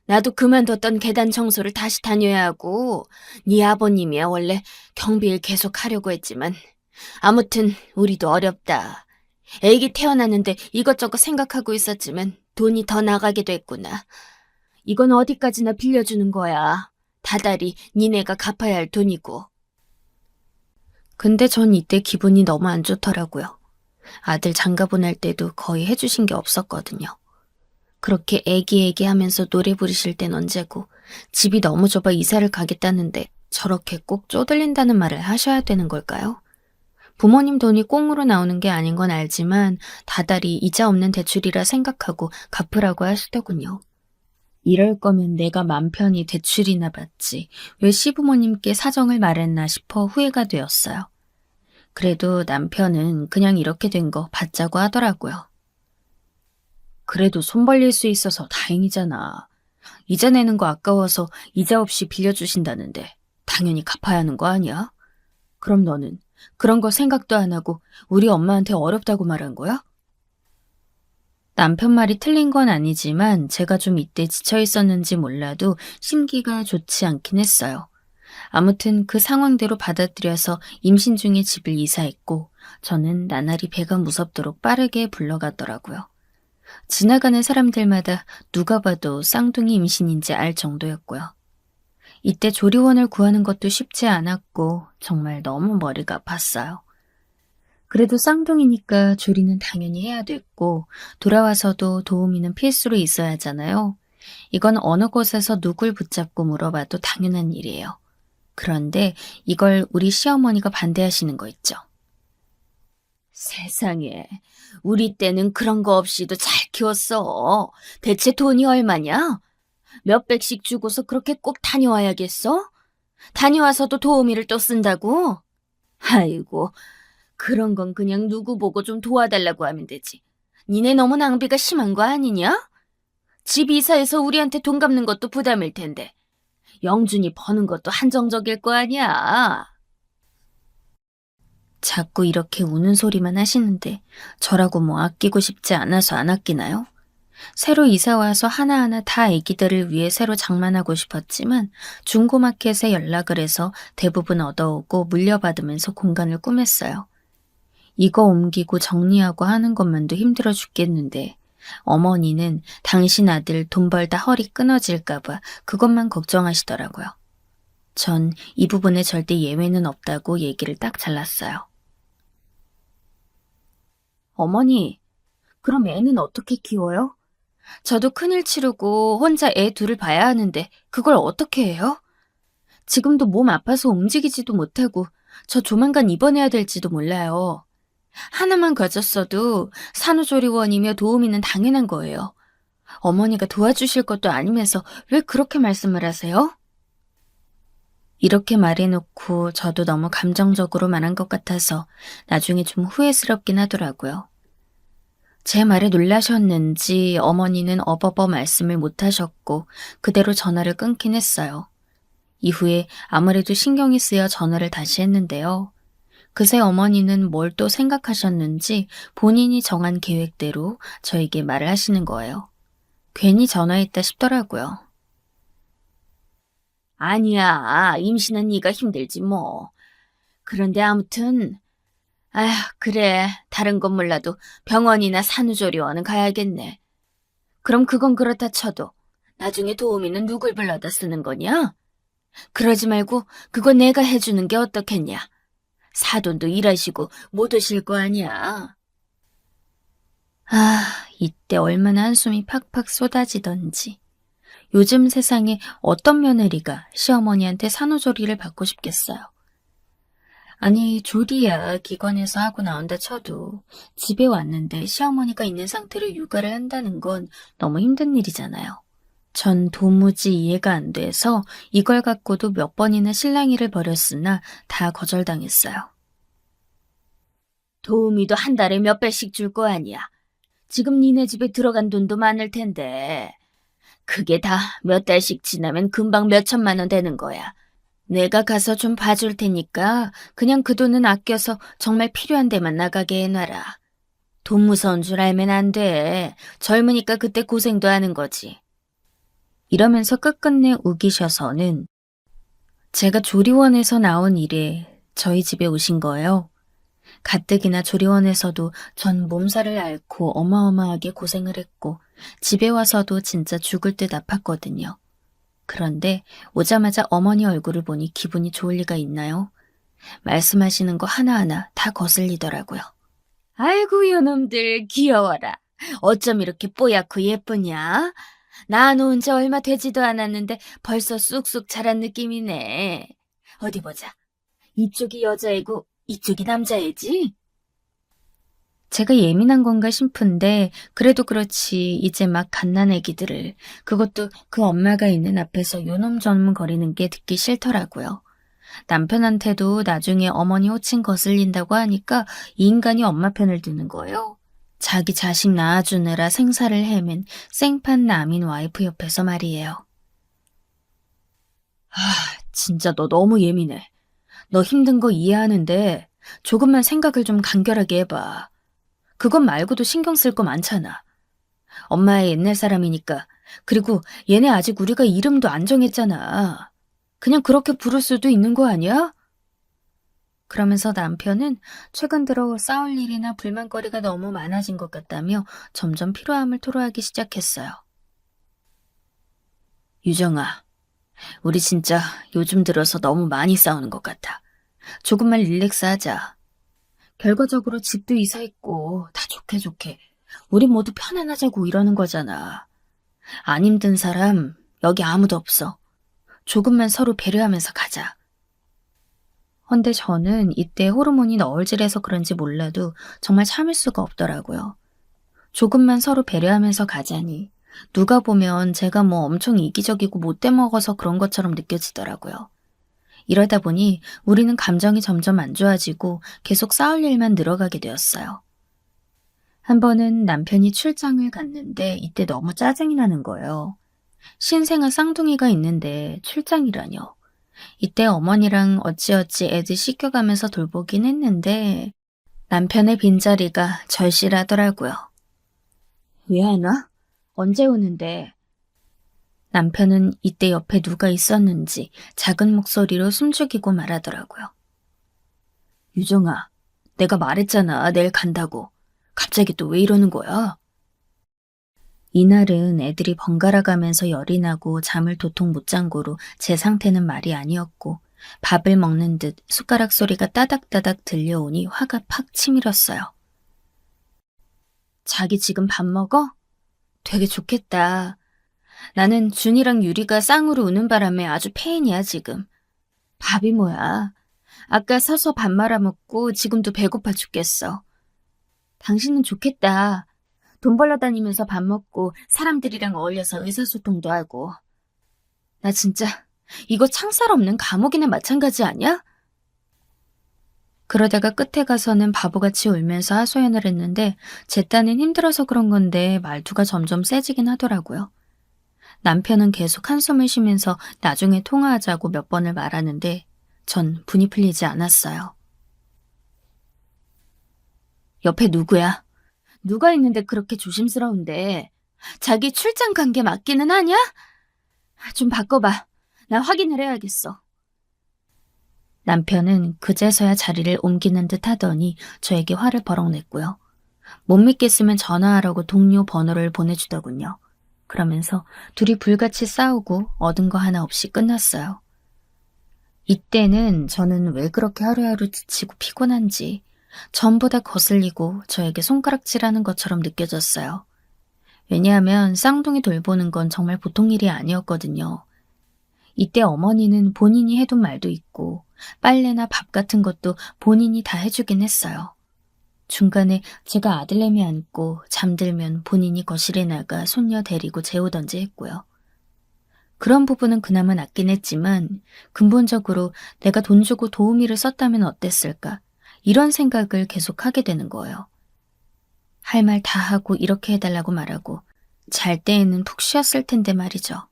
나도 그만뒀던 계단 청소를 다시 다녀야 하고 네 아버님이야 원래 경비일 계속 하려고 했지만 아무튼 우리도 어렵다. 애기 태어났는데 이것저것 생각하고 있었지만 돈이 더 나가게 됐구나. 이건 어디까지나 빌려주는 거야. 다달이 니네가 갚아야 할 돈이고. 근데 전 이때 기분이 너무 안 좋더라고요. 아들 장가 보낼 때도 거의 해주신 게 없었거든요. 그렇게 애기 하면서 노래 부르실 땐 언제고 집이 너무 좁아 이사를 가겠다는데 저렇게 꼭 쪼들린다는 말을 하셔야 되는 걸까요? 부모님 돈이 꽁으로 나오는 게 아닌 건 알지만 다달이 이자 없는 대출이라 생각하고 갚으라고 하시더군요. 이럴 거면 내가 맘 편히 대출이나 받지 왜 시부모님께 사정을 말했나 싶어 후회가 되었어요. 그래도 남편은 그냥 이렇게 된 거 받자고 하더라고요. 그래도 손 벌릴 수 있어서 다행이잖아. 이자 내는 거 아까워서 이자 없이 빌려주신다는데 당연히 갚아야 하는 거 아니야? 그럼 너는 그런 거 생각도 안 하고 우리 엄마한테 어렵다고 말한 거야? 남편 말이 틀린 건 아니지만 제가 좀 이때 지쳐 있었는지 몰라도 심기가 좋지 않긴 했어요. 아무튼 그 상황대로 받아들여서 임신 중에 집을 이사했고 저는 나날이 배가 무섭도록 빠르게 굴러가더라고요. 지나가는 사람들마다 누가 봐도 쌍둥이 임신인지 알 정도였고요. 이때 조리원을 구하는 것도 쉽지 않았고 정말 너무 머리가 아팠어요. 그래도 쌍둥이니까 조리는 당연히 해야 됐고 돌아와서도 도우미는 필수로 있어야 하잖아요. 이건 어느 곳에서 누굴 붙잡고 물어봐도 당연한 일이에요. 그런데 이걸 우리 시어머니가 반대하시는 거 있죠. 세상에, 우리 때는 그런 거 없이도 잘 키웠어. 대체 돈이 얼마냐? 몇백씩 주고서 그렇게 꼭 다녀와야겠어? 다녀와서도 도우미를 또 쓴다고? 아이고, 그런 건 그냥 누구 보고 좀 도와달라고 하면 되지. 니네 너무 낭비가 심한 거 아니냐? 집 이사해서 우리한테 돈 갚는 것도 부담일 텐데. 영준이 버는 것도 한정적일 거 아니야. 자꾸 이렇게 우는 소리만 하시는데 저라고 뭐 아끼고 싶지 않아서 안 아끼나요? 새로 이사와서 하나하나 다 아기들을 위해 새로 장만하고 싶었지만 중고마켓에 연락을 해서 대부분 얻어오고 물려받으면서 공간을 꾸몄어요. 이거 옮기고 정리하고 하는 것만도 힘들어 죽겠는데 어머니는 당신 아들 돈 벌다 허리 끊어질까봐 그것만 걱정하시더라고요. 전 이 부분에 절대 예외는 없다고 얘기를 딱 잘랐어요. 어머니, 그럼 애는 어떻게 키워요? 저도 큰일 치르고 혼자 애 둘을 봐야 하는데 그걸 어떻게 해요? 지금도 몸 아파서 움직이지도 못하고 저 조만간 입원해야 될지도 몰라요. 하나만 가졌어도 산후조리원이며 도우미는 당연한 거예요. 어머니가 도와주실 것도 아니면서 왜 그렇게 말씀을 하세요? 이렇게 말해놓고 저도 너무 감정적으로 말한 것 같아서 나중에 좀 후회스럽긴 하더라고요. 제 말에 놀라셨는지 어머니는 어버버 말씀을 못하셨고 그대로 전화를 끊긴 했어요. 이후에 아무래도 신경이 쓰여 전화를 다시 했는데요. 그새 어머니는 뭘 또 생각하셨는지 본인이 정한 계획대로 저에게 말을 하시는 거예요. 괜히 전화했다 싶더라고요. 아니야, 임신은 네가 힘들지 뭐. 그런데 아무튼 아휴, 그래. 다른 건 몰라도 병원이나 산후조리원은 가야겠네. 그럼 그건 그렇다 쳐도 나중에 도우미는 누굴 불러다 쓰는 거냐? 그러지 말고 그거 내가 해주는 게 어떻겠냐? 사돈도 일하시고 못 오실 거 아니야. 아, 이때 얼마나 한숨이 팍팍 쏟아지던지. 요즘 세상에 어떤 며느리가 시어머니한테 산후조리를 받고 싶겠어요. 아니, 조리야 기관에서 하고 나온다 쳐도 집에 왔는데 시어머니가 있는 상태로 육아를 한다는 건 너무 힘든 일이잖아요. 전 도무지 이해가 안 돼서 이걸 갖고도 몇 번이나 실랑이를 벌였으나 다 거절당했어요. 도우미도 한 달에 몇 배씩 줄 거 아니야. 지금 니네 집에 들어간 돈도 많을 텐데 그게 다 몇 달씩 지나면 금방 몇 천만 원 되는 거야. 내가 가서 좀 봐줄 테니까 그냥 그 돈은 아껴서 정말 필요한 데만 나가게 해놔라. 돈 무서운 줄 알면 안 돼. 젊으니까 그때 고생도 하는 거지. 이러면서 끝끝내 우기셔서는 제가 조리원에서 나온 일에 저희 집에 오신 거예요. 가뜩이나 조리원에서도 전 몸살을 앓고 어마어마하게 고생을 했고 집에 와서도 진짜 죽을 듯 아팠거든요. 그런데 오자마자 어머니 얼굴을 보니 기분이 좋을 리가 있나요? 말씀하시는 거 하나하나 다 거슬리더라고요. 아이고 요놈들 귀여워라. 어쩜 이렇게 뽀얗고 예쁘냐? 낳아놓은 지 얼마 되지도 않았는데 벌써 쑥쑥 자란 느낌이네. 어디 보자. 이쪽이 여자애고 이쪽이 남자애지? 제가 예민한 건가 싶은데 그래도 그렇지 이제 막 갓난애기들을 그것도 그 엄마가 있는 앞에서 요놈저놈 거리는 게 듣기 싫더라고요. 남편한테도 나중에 어머니 호칭 거슬린다고 하니까 이 인간이 엄마 편을 드는 거예요. 자기 자식 낳아주느라 생사를 헤맨 생판 남인 와이프 옆에서 말이에요. 진짜 너 너무 예민해. 너 힘든 거 이해하는데 조금만 생각을 좀 간결하게 해봐. 그것 말고도 신경 쓸 거 많잖아. 엄마의 옛날 사람이니까. 그리고 얘네 아직 우리가 이름도 안 정했잖아. 그냥 그렇게 부를 수도 있는 거 아니야? 그러면서 남편은 최근 들어 싸울 일이나 불만거리가 너무 많아진 것 같다며 점점 피로함을 토로하기 시작했어요. 유정아, 우리 진짜 요즘 들어서 너무 많이 싸우는 것 같아. 조금만 릴렉스하자. 결과적으로 집도 이사했고 다 좋게 우리 모두 편안하자고 이러는 거잖아. 안 힘든 사람 여기 아무도 없어. 조금만 서로 배려하면서 가자. 헌데 저는 이때 호르몬이 너울질해서 그런지 몰라도 정말 참을 수가 없더라고요. 조금만 서로 배려하면서 가자니 누가 보면 제가 뭐 엄청 이기적이고 못돼 먹어서 그런 것처럼 느껴지더라고요. 이러다 보니 우리는 감정이 점점 안 좋아지고 계속 싸울 일만 늘어가게 되었어요. 한 번은 남편이 출장을 갔는데 이때 너무 짜증이 나는 거예요. 신생아 쌍둥이가 있는데 출장이라뇨. 이때 어머니랑 어찌어찌 애들 씻겨가면서 돌보긴 했는데 남편의 빈자리가 절실하더라고요. 왜 안 와? 언제 오는데? 남편은 이때 옆에 누가 있었는지 작은 목소리로 숨죽이고 말하더라고요. 유정아, 내가 말했잖아. 내일 간다고. 갑자기 또 왜 이러는 거야? 이날은 애들이 번갈아 가면서 열이 나고 잠을 도통 못 잔 고로 제 상태는 말이 아니었고 밥을 먹는 듯 숟가락 소리가 따닥따닥 들려오니 화가 팍 치밀었어요. 자기 지금 밥 먹어? 되게 좋겠다. 나는 준이랑 유리가 쌍으로 우는 바람에 아주 페인이야 지금. 밥이 뭐야. 아까 서서 밥 말아 먹고 지금도 배고파 죽겠어. 당신은 좋겠다. 돈 벌러 다니면서 밥 먹고 사람들이랑 어울려서 의사소통도 하고. 나 진짜 이거 창살 없는 감옥이나 마찬가지 아니야? 그러다가 끝에 가서는 바보같이 울면서 하소연을 했는데 제 딴엔 힘들어서 그런 건데 말투가 점점 세지긴 하더라고요. 남편은 계속 한숨을 쉬면서 나중에 통화하자고 몇 번을 말하는데 전 분이 풀리지 않았어요. 옆에 누구야? 누가 있는데 그렇게 조심스러운데? 자기 출장 간 게 맞기는 하냐? 좀 바꿔봐. 나 확인을 해야겠어. 남편은 그제서야 자리를 옮기는 듯 하더니 저에게 화를 버럭 냈고요. 못 믿겠으면 전화하라고 동료 번호를 보내주더군요. 그러면서 둘이 불같이 싸우고 얻은 거 하나 없이 끝났어요. 이때는 저는 왜 그렇게 하루하루 지치고 피곤한지 전보다 거슬리고 저에게 손가락질하는 것처럼 느껴졌어요. 왜냐하면 쌍둥이 돌보는 건 정말 보통 일이 아니었거든요. 이때 어머니는 본인이 해둔 말도 있고 빨래나 밥 같은 것도 본인이 다 해주긴 했어요. 중간에 제가 아들내미 안고 잠들면 본인이 거실에 나가 손녀 데리고 재우던지 했고요. 그런 부분은 그나마 낫긴 했지만 근본적으로 내가 돈 주고 도우미를 썼다면 어땠을까? 이런 생각을 계속 하게 되는 거예요. 할 말 다 하고 이렇게 해달라고 말하고 잘 때에는 푹 쉬었을 텐데 말이죠.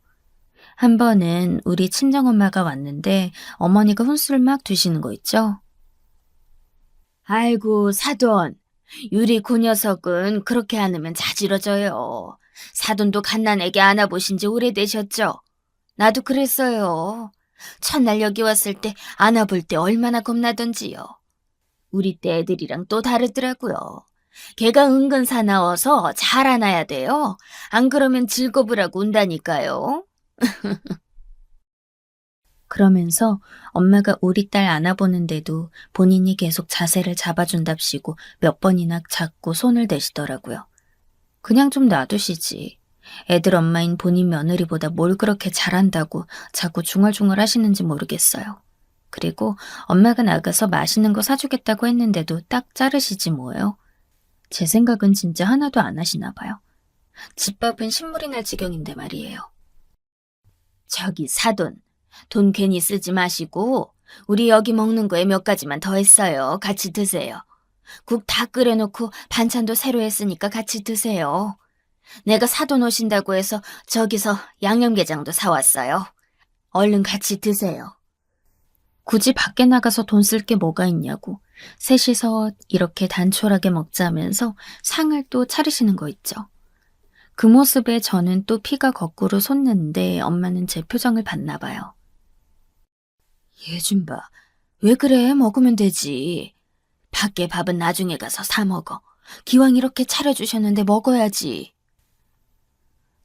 한 번은 우리 친정엄마가 왔는데 어머니가 혼술을 막 드시는 거 있죠? 아이고 사돈, 유리 그 녀석은 그렇게 안으면 자지러져요. 사돈도 갓난애기 안아보신 지 오래되셨죠? 나도 그랬어요. 첫날 여기 왔을 때 안아볼 때 얼마나 겁나던지요. 우리 때 애들이랑 또 다르더라고요. 걔가 은근 사나워서 잘 안아야 돼요. 안 그러면 즐거우라고 운다니까요. 그러면서 엄마가 우리 딸 안아보는데도 본인이 계속 자세를 잡아준답시고 몇 번이나 자꾸 손을 대시더라고요. 그냥 좀 놔두시지. 애들 엄마인 본인 며느리보다 뭘 그렇게 잘한다고 자꾸 중얼중얼 하시는지 모르겠어요. 그리고 엄마가 나가서 맛있는 거 사주겠다고 했는데도 딱 자르시지 뭐예요. 제 생각은 진짜 하나도 안 하시나 봐요. 집밥은 신물이 날 지경인데 말이에요. 저기 사돈, 돈 괜히 쓰지 마시고 우리 여기 먹는 거에 몇 가지만 더 했어요. 같이 드세요. 국 다 끓여놓고 반찬도 새로 했으니까 같이 드세요. 내가 사돈 오신다고 해서 저기서 양념게장도 사왔어요. 얼른 같이 드세요. 굳이 밖에 나가서 돈 쓸 게 뭐가 있냐고 셋이서 이렇게 단촐하게 먹자면서 상을 또 차리시는 거 있죠. 그 모습에 저는 또 피가 거꾸로 솟는데 엄마는 제 표정을 봤나 봐요. 얘 좀 봐. 왜 그래? 먹으면 되지. 밖에 밥은 나중에 가서 사 먹어. 기왕 이렇게 차려주셨는데 먹어야지.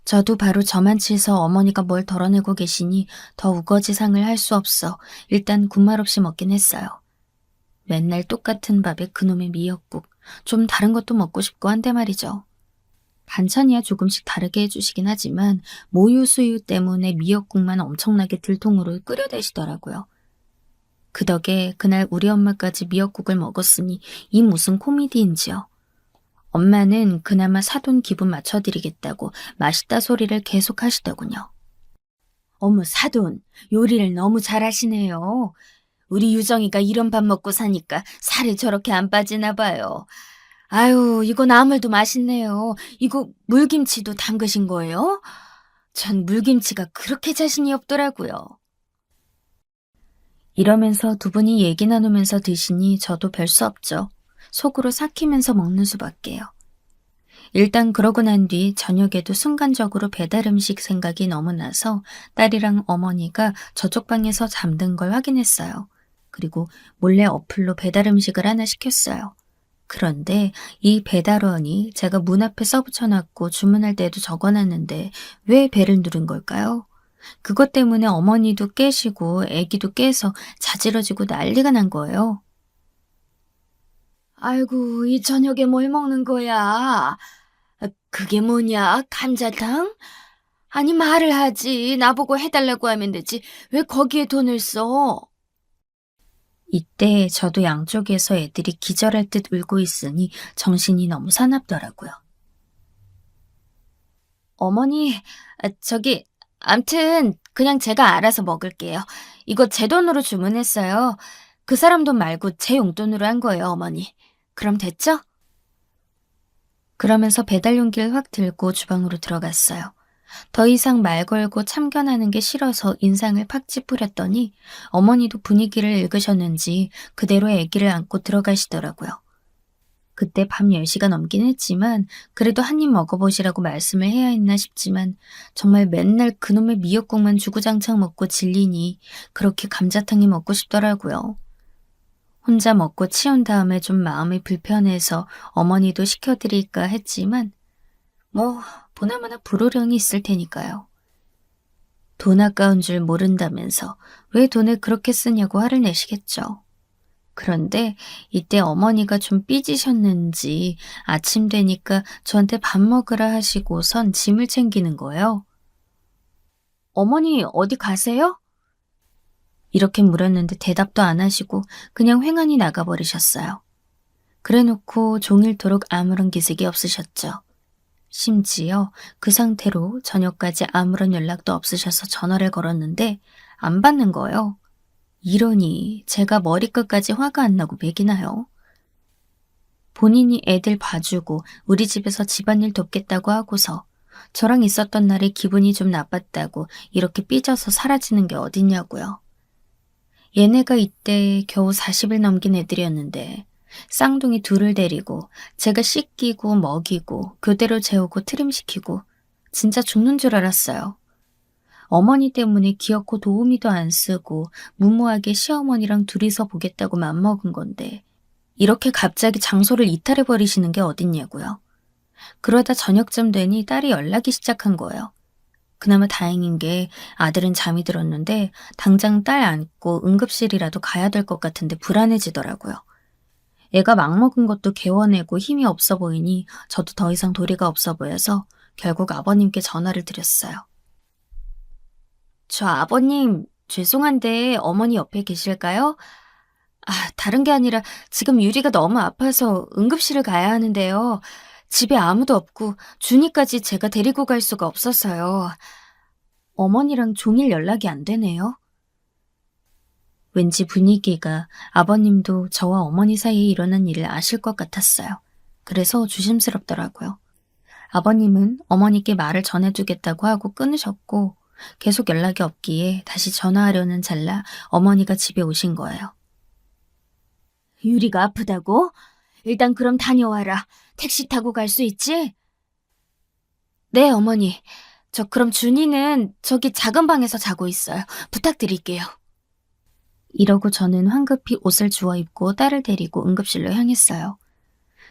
저도 바로 저만 치서 어머니가 뭘 덜어내고 계시니 더 우거지상을 할 수 없어 일단 군말 없이 먹긴 했어요. 맨날 똑같은 밥에 그놈의 미역국, 좀 다른 것도 먹고 싶고 한데 말이죠. 반찬이야 조금씩 다르게 해주시긴 하지만 모유 수유 때문에 미역국만 엄청나게 들통으로 끓여대시더라고요. 그 덕에 그날 우리 엄마까지 미역국을 먹었으니 이 무슨 코미디인지요. 엄마는 그나마 사돈 기분 맞춰드리겠다고 맛있다 소리를 계속 하시더군요. 어머 사돈, 요리를 너무 잘하시네요. 우리 유정이가 이런 밥 먹고 사니까 살이 저렇게 안 빠지나 봐요. 아유, 이거 나물도 맛있네요. 이거 물김치도 담그신 거예요? 전 물김치가 그렇게 자신이 없더라고요. 이러면서 두 분이 얘기 나누면서 드시니 저도 별 수 없죠. 속으로 삭히면서 먹는 수밖에요. 일단 그러고 난 뒤 저녁에도 순간적으로 배달 음식 생각이 너무 나서 딸이랑 어머니가 저쪽 방에서 잠든 걸 확인했어요. 그리고 몰래 어플로 배달 음식을 하나 시켰어요. 그런데 이 배달원이 제가 문 앞에 써붙여놨고 주문할 때도 적어놨는데 왜 벨을 누른 걸까요? 그것 때문에 어머니도 깨시고 애기도 깨서 자지러지고 난리가 난 거예요. 아이고, 이 저녁에 뭘 먹는 거야? 그게 뭐냐? 감자탕? 아니, 말을 하지. 나보고 해달라고 하면 되지. 왜 거기에 돈을 써? 이때 저도 양쪽에서 애들이 기절할 듯 울고 있으니 정신이 너무 사납더라고요. 어머니, 암튼 그냥 제가 알아서 먹을게요. 이거 제 돈으로 주문했어요. 그 사람 돈 말고 제 용돈으로 한 거예요, 어머니. 그럼 됐죠? 그러면서 배달 용기를 확 들고 주방으로 들어갔어요. 더 이상 말 걸고 참견하는 게 싫어서 인상을 팍 찌푸렸더니 어머니도 분위기를 읽으셨는지 그대로 아기를 안고 들어가시더라고요. 그때 밤 10시가 넘긴 했지만 그래도 한 입 먹어보시라고 말씀을 해야 했나 싶지만 정말 맨날 그놈의 미역국만 주구장창 먹고 질리니 그렇게 감자탕이 먹고 싶더라고요. 혼자 먹고 치운 다음에 좀 마음이 불편해서 어머니도 시켜드릴까 했지만 보나마나 불호령이 있을 테니까요. 돈 아까운 줄 모른다면서 왜 돈을 그렇게 쓰냐고 화를 내시겠죠. 그런데 이때 어머니가 좀 삐지셨는지 아침 되니까 저한테 밥 먹으라 하시고선 짐을 챙기는 거예요. 어머니 어디 가세요? 이렇게 물었는데 대답도 안 하시고 그냥 횡하니 나가버리셨어요. 그래놓고 종일토록 아무런 기색이 없으셨죠. 심지어 그 상태로 저녁까지 아무런 연락도 없으셔서 전화를 걸었는데 안 받는 거예요. 이러니 제가 머리끝까지 화가 안 나고 맥이나요? 본인이 애들 봐주고 우리 집에서 집안일 돕겠다고 하고서 저랑 있었던 날에 기분이 좀 나빴다고 이렇게 삐져서 사라지는 게 어딨냐고요. 얘네가 이때 겨우 40일 넘긴 애들이었는데 쌍둥이 둘을 데리고 제가 씻기고 먹이고 교대로 재우고 트림시키고 진짜 죽는 줄 알았어요. 어머니 때문에 기어코 도우미도 안 쓰고 무모하게 시어머니랑 둘이서 보겠다고 맘먹은 건데 이렇게 갑자기 장소를 이탈해버리시는 게 어딨냐고요. 그러다 저녁쯤 되니 딸이 연락이 시작한 거예요. 그나마 다행인 게 아들은 잠이 들었는데 당장 딸 안고 응급실이라도 가야 될 것 같은데 불안해지더라고요. 애가 막 먹은 것도 개워내고 힘이 없어 보이니 저도 더 이상 도리가 없어 보여서 결국 아버님께 전화를 드렸어요. 저 아버님, 죄송한데 어머니 옆에 계실까요? 다른 게 아니라 지금 유리가 너무 아파서 응급실을 가야 하는데요. 집에 아무도 없고 준이까지 제가 데리고 갈 수가 없어서요. 어머니랑 종일 연락이 안 되네요. 왠지 분위기가 아버님도 저와 어머니 사이에 일어난 일을 아실 것 같았어요. 그래서 조심스럽더라고요. 아버님은 어머니께 말을 전해주겠다고 하고 끊으셨고 계속 연락이 없기에 다시 전화하려는 찰나 어머니가 집에 오신 거예요. 유리가 아프다고? 일단 그럼 다녀와라. 택시 타고 갈 수 있지? 네, 어머니. 그럼 준이는 저기 작은 방에서 자고 있어요. 부탁드릴게요. 이러고 저는 황급히 옷을 주워 입고 딸을 데리고 응급실로 향했어요.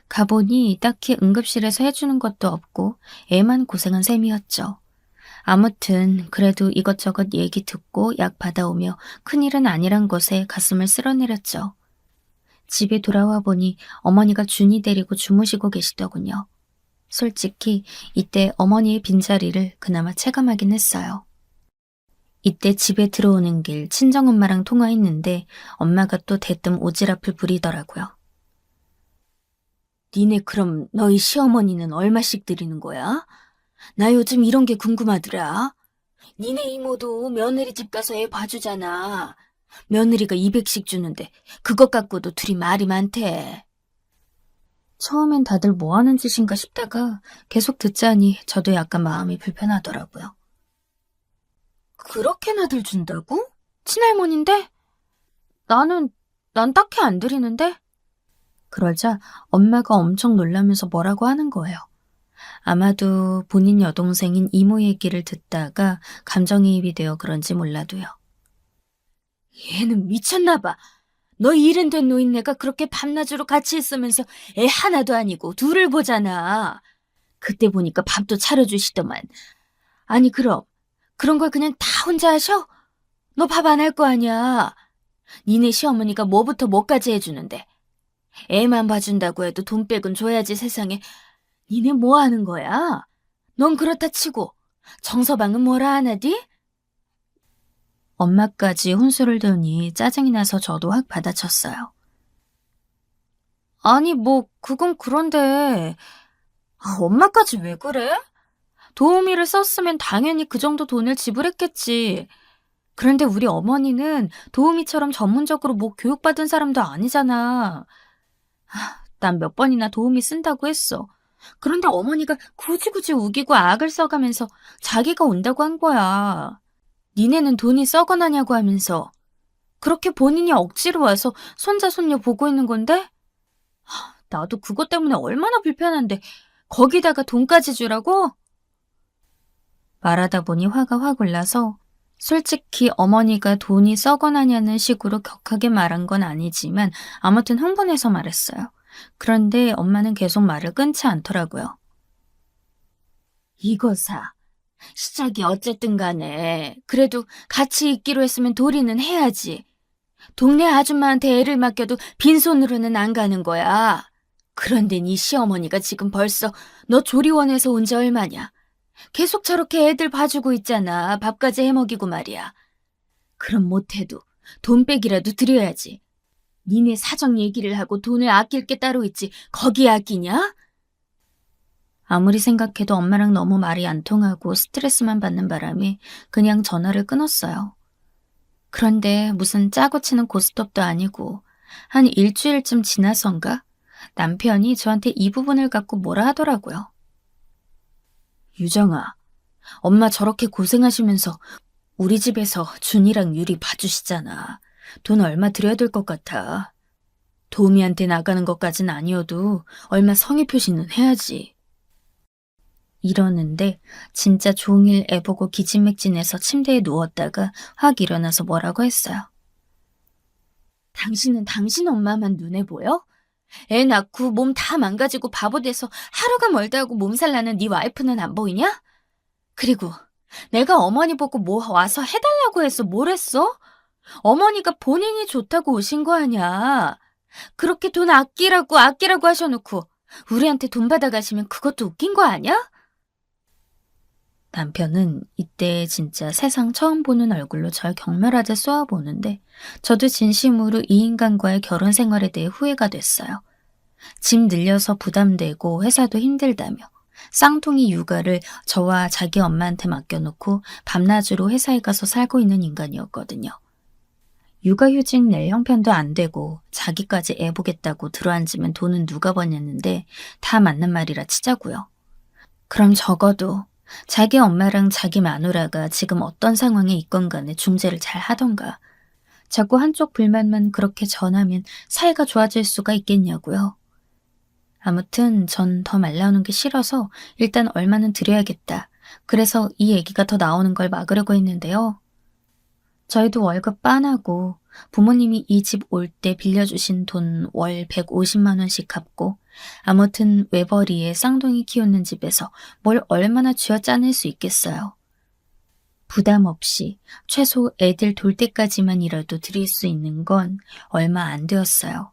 가보니 딱히 응급실에서 해주는 것도 없고 애만 고생한 셈이었죠. 아무튼 그래도 이것저것 얘기 듣고 약 받아오며 큰일은 아니란 것에 가슴을 쓸어내렸죠. 집에 돌아와 보니 어머니가 준이 데리고 주무시고 계시더군요. 솔직히 이때 어머니의 빈자리를 그나마 체감하긴 했어요. 이때 집에 들어오는 길 친정엄마랑 통화했는데 엄마가 또 대뜸 오지랖을 부리더라고요. 니네 그럼 너희 시어머니는 얼마씩 드리는 거야? 나 요즘 이런 게 궁금하더라. 니네 이모도 며느리 집 가서 애 봐주잖아. 며느리가 200씩 주는데 그것 갖고도 둘이 말이 많대. 처음엔 다들 뭐 하는 짓인가 싶다가 계속 듣자니 저도 약간 마음이 불편하더라고요. 그렇게나들 준다고? 친할머니인데? 난 딱히 안 드리는데? 그러자 엄마가 엄청 놀라면서 뭐라고 하는 거예요. 아마도 본인 여동생인 이모 얘기를 듣다가 감정이입이 되어 그런지 몰라도요. 얘는 미쳤나 봐. 너 일은 된 노인네가 그렇게 밤낮으로 같이 있으면서 애 하나도 아니고 둘을 보잖아. 그때 보니까 밥도 차려주시더만. 아니 그럼 그런 걸 그냥 다 혼자 하셔? 너 밥 안 할 거 아니야. 니네 시어머니가 뭐부터 뭐까지 해주는데. 애만 봐준다고 해도 돈 빼곤 줘야지 세상에. 니네 뭐 하는 거야? 넌 그렇다 치고 정서방은 뭐라 하나디? 엄마까지 혼수를 두니 짜증이 나서 저도 확 받아쳤어요. 아니 뭐 그건 그런데 엄마까지 왜 그래? 도우미를 썼으면 당연히 그 정도 돈을 지불했겠지. 그런데 우리 어머니는 도우미처럼 전문적으로 뭐 교육받은 사람도 아니잖아. 난 몇 번이나 도우미 쓴다고 했어. 그런데 어머니가 굳이 우기고 악을 써가면서 자기가 온다고 한 거야. 니네는 돈이 썩어나냐고 하면서. 그렇게 본인이 억지로 와서 손자 손녀 보고 있는 건데? 나도 그것 때문에 얼마나 불편한데 거기다가 돈까지 주라고? 말하다 보니 화가 확 올라서 솔직히 어머니가 돈이 썩어나냐는 식으로 격하게 말한 건 아니지만 아무튼 흥분해서 말했어요. 그런데 엄마는 계속 말을 끊지 않더라고요. 이거사. 시작이 어쨌든 간에 그래도 같이 있기로 했으면 도리는 해야지. 동네 아줌마한테 애를 맡겨도 빈손으로는 안 가는 거야. 그런데 네 시어머니가 지금 벌써 너 조리원에서 온 지 얼마냐. 계속 저렇게 애들 봐주고 있잖아. 밥까지 해먹이고 말이야. 그럼 못해도 돈백이라도 드려야지. 니네 사정 얘기를 하고 돈을 아낄 게 따로 있지 거기에 아끼냐? 아무리 생각해도 엄마랑 너무 말이 안 통하고 스트레스만 받는 바람에 그냥 전화를 끊었어요. 그런데 무슨 짜고 치는 고스톱도 아니고 한 일주일쯤 지나선가 남편이 저한테 이 부분을 갖고 뭐라 하더라고요. 유정아, 엄마 저렇게 고생하시면서 우리 집에서 준이랑 유리 봐주시잖아. 돈 얼마 드려야 될 것 같아. 도우미한테 나가는 것까진 아니어도 얼마 성의 표시는 해야지. 이러는데 진짜 종일 애보고 기진맥진해서 침대에 누웠다가 확 일어나서 뭐라고 했어요. 당신은 당신 엄마만 눈에 보여? 애 낳고 몸 다 망가지고 바보 돼서 하루가 멀다 하고 몸살 나는 네 와이프는 안 보이냐? 그리고 내가 어머니 보고 뭐 와서 해달라고 해서 뭘 했어? 어머니가 본인이 좋다고 오신 거 아니야. 그렇게 돈 아끼라고 하셔놓고 우리한테 돈 받아가시면 그것도 웃긴 거 아니야? 남편은 이때 진짜 세상 처음 보는 얼굴로 절 경멸하듯 쏘아보는데 저도 진심으로 이 인간과의 결혼 생활에 대해 후회가 됐어요. 집 늘려서 부담되고 회사도 힘들다며 쌍둥이 육아를 저와 자기 엄마한테 맡겨놓고 밤낮으로 회사에 가서 살고 있는 인간이었거든요. 육아휴직 낼 형편도 안 되고 자기까지 애 보겠다고 들어앉으면 돈은 누가 버냐는데 다 맞는 말이라 치자고요. 그럼 적어도 자기 엄마랑 자기 마누라가 지금 어떤 상황에 있건 간에 중재를 잘 하던가. 자꾸 한쪽 불만만 그렇게 전하면 사이가 좋아질 수가 있겠냐고요. 아무튼 전 더 말 나오는 게 싫어서 일단 얼마는 드려야겠다. 그래서 이 얘기가 더 나오는 걸 막으려고 했는데요. 저희도 월급 빤하고 부모님이 이 집 올 때 빌려주신 돈 월 150만 원씩 갚고 아무튼 외벌이에 쌍둥이 키우는 집에서 뭘 얼마나 쥐어짜낼 수 있겠어요. 부담 없이 최소 애들 돌 때까지만이라도 드릴 수 있는 건 얼마 안 되었어요.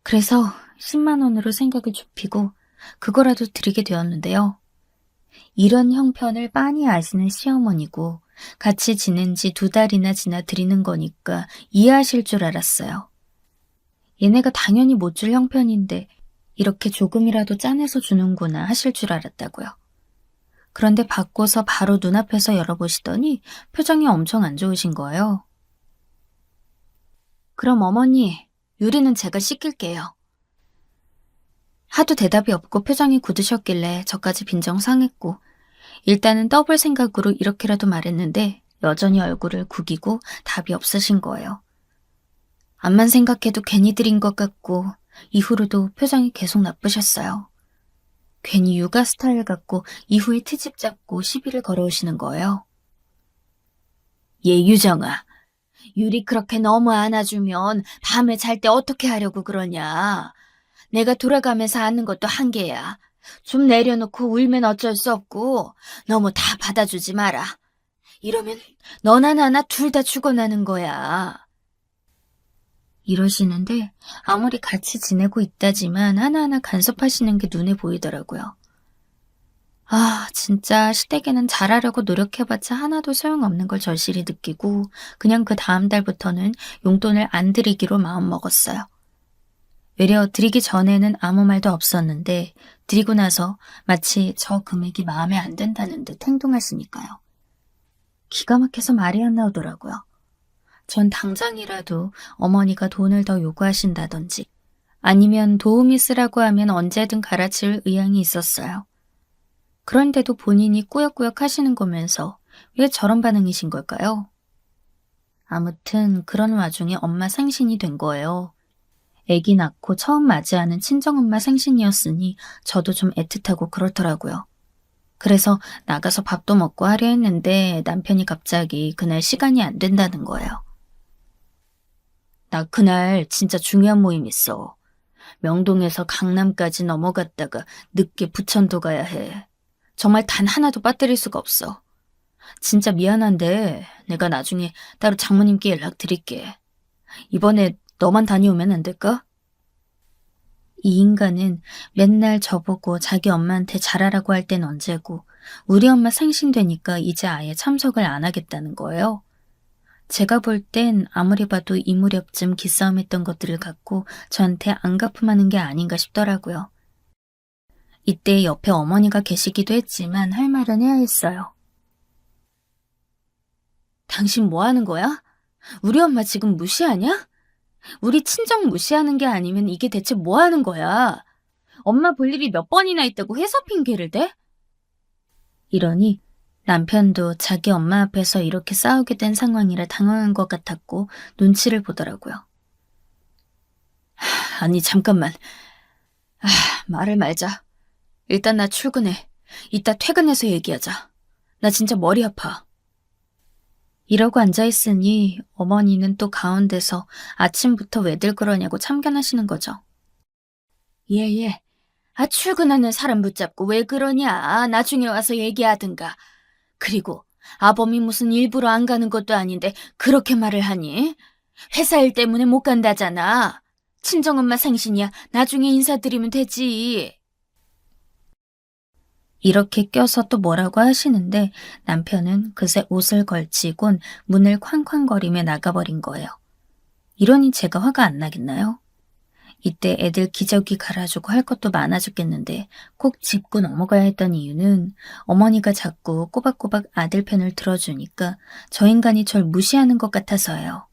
그래서 10만 원으로 생각을 좁히고 그거라도 드리게 되었는데요. 이런 형편을 빤히 아시는 시어머니고 같이 지낸 지 2달이나 지나 드리는 거니까 이해하실 줄 알았어요. 얘네가 당연히 못 줄 형편인데 이렇게 조금이라도 짜내서 주는구나 하실 줄 알았다고요. 그런데 받고서 바로 눈앞에서 열어보시더니 표정이 엄청 안 좋으신 거예요. 그럼 어머니, 유리는 제가 씻길게요. 하도 대답이 없고 표정이 굳으셨길래 저까지 빈정상했고 일단은 떠볼 생각으로 이렇게라도 말했는데 여전히 얼굴을 구기고 답이 없으신 거예요. 암만 생각해도 괜히 드린 것 같고 이후로도 표정이 계속 나쁘셨어요. 괜히 육아 스타일 같고 이후에 트집 잡고 시비를 걸어오시는 거예요. 얘 유정아, 유리 그렇게 너무 안아주면 밤에 잘 때 어떻게 하려고 그러냐. 내가 돌아가면서 안는 것도 한계야. 좀 내려놓고 울면 어쩔 수 없고 너무 다 받아주지 마라. 이러면 너나 나나 둘 다 죽어나는 거야. 이러시는데 아무리 같이 지내고 있다지만 하나하나 간섭하시는 게 눈에 보이더라고요. 아, 진짜 시댁에는 잘하려고 노력해봤자 하나도 소용없는 걸 절실히 느끼고 그냥 그 다음 달부터는 용돈을 안 드리기로 마음먹었어요. 외려 드리기 전에는 아무 말도 없었는데 드리고 나서 마치 저 금액이 마음에 안 든다는 듯 행동하시니까요. 기가 막혀서 말이 안 나오더라고요. 전 당장이라도 어머니가 돈을 더 요구하신다든지 아니면 도우미 쓰라고 하면 언제든 갈아치울 의향이 있었어요. 그런데도 본인이 꾸역꾸역 하시는 거면서 왜 저런 반응이신 걸까요? 아무튼 그런 와중에 엄마 생신이 된 거예요. 아기 낳고 처음 맞이하는 친정엄마 생신이었으니 저도 좀 애틋하고 그렇더라고요. 그래서 나가서 밥도 먹고 하려 했는데 남편이 갑자기 그날 시간이 안 된다는 거예요. 나 그날 진짜 중요한 모임 있어. 명동에서 강남까지 넘어갔다가 늦게 부천도 가야 해. 정말 단 하나도 빠뜨릴 수가 없어. 진짜 미안한데 내가 나중에 따로 장모님께 연락드릴게. 이번에 너만 다녀오면 안 될까? 이 인간은 맨날 저보고 자기 엄마한테 잘하라고 할 땐 언제고 우리 엄마 생신 되니까 이제 아예 참석을 안 하겠다는 거예요. 제가 볼 땐 아무리 봐도 이 무렵쯤 기싸움했던 것들을 갖고 저한테 안갚음하는 게 아닌가 싶더라고요. 이때 옆에 어머니가 계시기도 했지만 할 말은 해야 했어요. 당신 뭐 하는 거야? 우리 엄마 지금 무시하냐? 우리 친정 무시하는 게 아니면 이게 대체 뭐 하는 거야? 엄마 볼 일이 몇 번이나 있다고 회사 핑계를 대? 이러니 남편도 자기 엄마 앞에서 이렇게 싸우게 된 상황이라 당황한 것 같았고 눈치를 보더라고요. 아니 잠깐만. 말을 말자. 일단 나 출근해. 이따 퇴근해서 얘기하자. 나 진짜 머리 아파. 이러고 앉아있으니 어머니는 또 가운데서 아침부터 왜들 그러냐고 참견하시는 거죠. 예. 출근하는 사람 붙잡고 왜 그러냐. 나중에 와서 얘기하든가. 그리고 아범이 무슨 일부러 안 가는 것도 아닌데 그렇게 말을 하니? 회사 일 때문에 못 간다잖아. 친정엄마 생신이야. 나중에 인사드리면 되지. 이렇게 껴서 또 뭐라고 하시는데 남편은 그새 옷을 걸치곤 문을 쾅쾅거리며 나가버린 거예요. 이러니 제가 화가 안 나겠나요? 이때 애들 기저귀 갈아주고 할 것도 많아 죽겠는데 꼭 짚고 넘어가야 했던 이유는 어머니가 자꾸 꼬박꼬박 아들 편을 들어주니까 저 인간이 절 무시하는 것 같아서예요.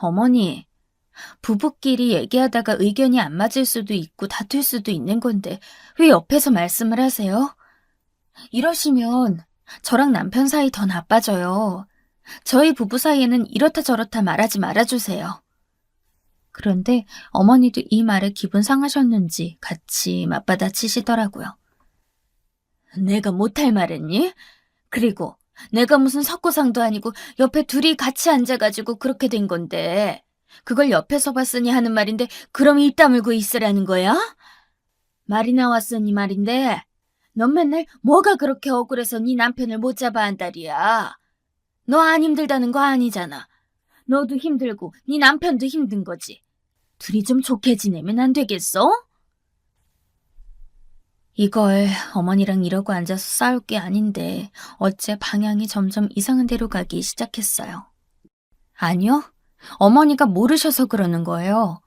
어머니, 부부끼리 얘기하다가 의견이 안 맞을 수도 있고 다툴 수도 있는 건데 왜 옆에서 말씀을 하세요? 이러시면 저랑 남편 사이 더 나빠져요. 저희 부부 사이에는 이렇다 저렇다 말하지 말아주세요. 그런데 어머니도 이 말에 기분 상하셨는지 같이 맞받아치시더라고요. 내가 못할 말했니? 그리고 내가 무슨 석고상도 아니고 옆에 둘이 같이 앉아가지고 그렇게 된 건데 그걸 옆에서 봤으니 하는 말인데 그럼 입 다물고 있으라는 거야? 말이 나왔으니 말인데 넌 맨날 뭐가 그렇게 억울해서 네 남편을 못 잡아 한다리야. 너 안 힘들다는 거 아니잖아. 너도 힘들고 네 남편도 힘든 거지. 둘이 좀 좋게 지내면 안 되겠어? 이걸 어머니랑 이러고 앉아서 싸울 게 아닌데 어째 방향이 점점 이상한 데로 가기 시작했어요. 아니요. 어머니가 모르셔서 그러는 거예요.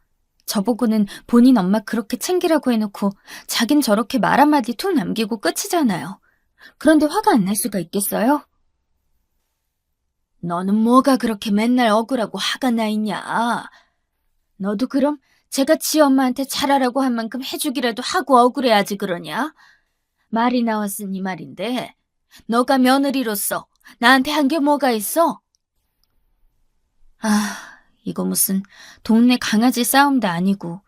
저보고는 본인 엄마 그렇게 챙기라고 해놓고 자긴 저렇게 말 한마디 툭 남기고 끝이잖아요. 그런데 화가 안 날 수가 있겠어요? 너는 뭐가 그렇게 맨날 억울하고 화가 나 있냐? 너도 그럼 제가 지 엄마한테 잘하라고 한 만큼 해주기라도 하고 억울해야지 그러냐? 말이 나왔으니 말인데 너가 며느리로서 나한테 한 게 뭐가 있어? 이거 무슨 동네 강아지 싸움도 아니고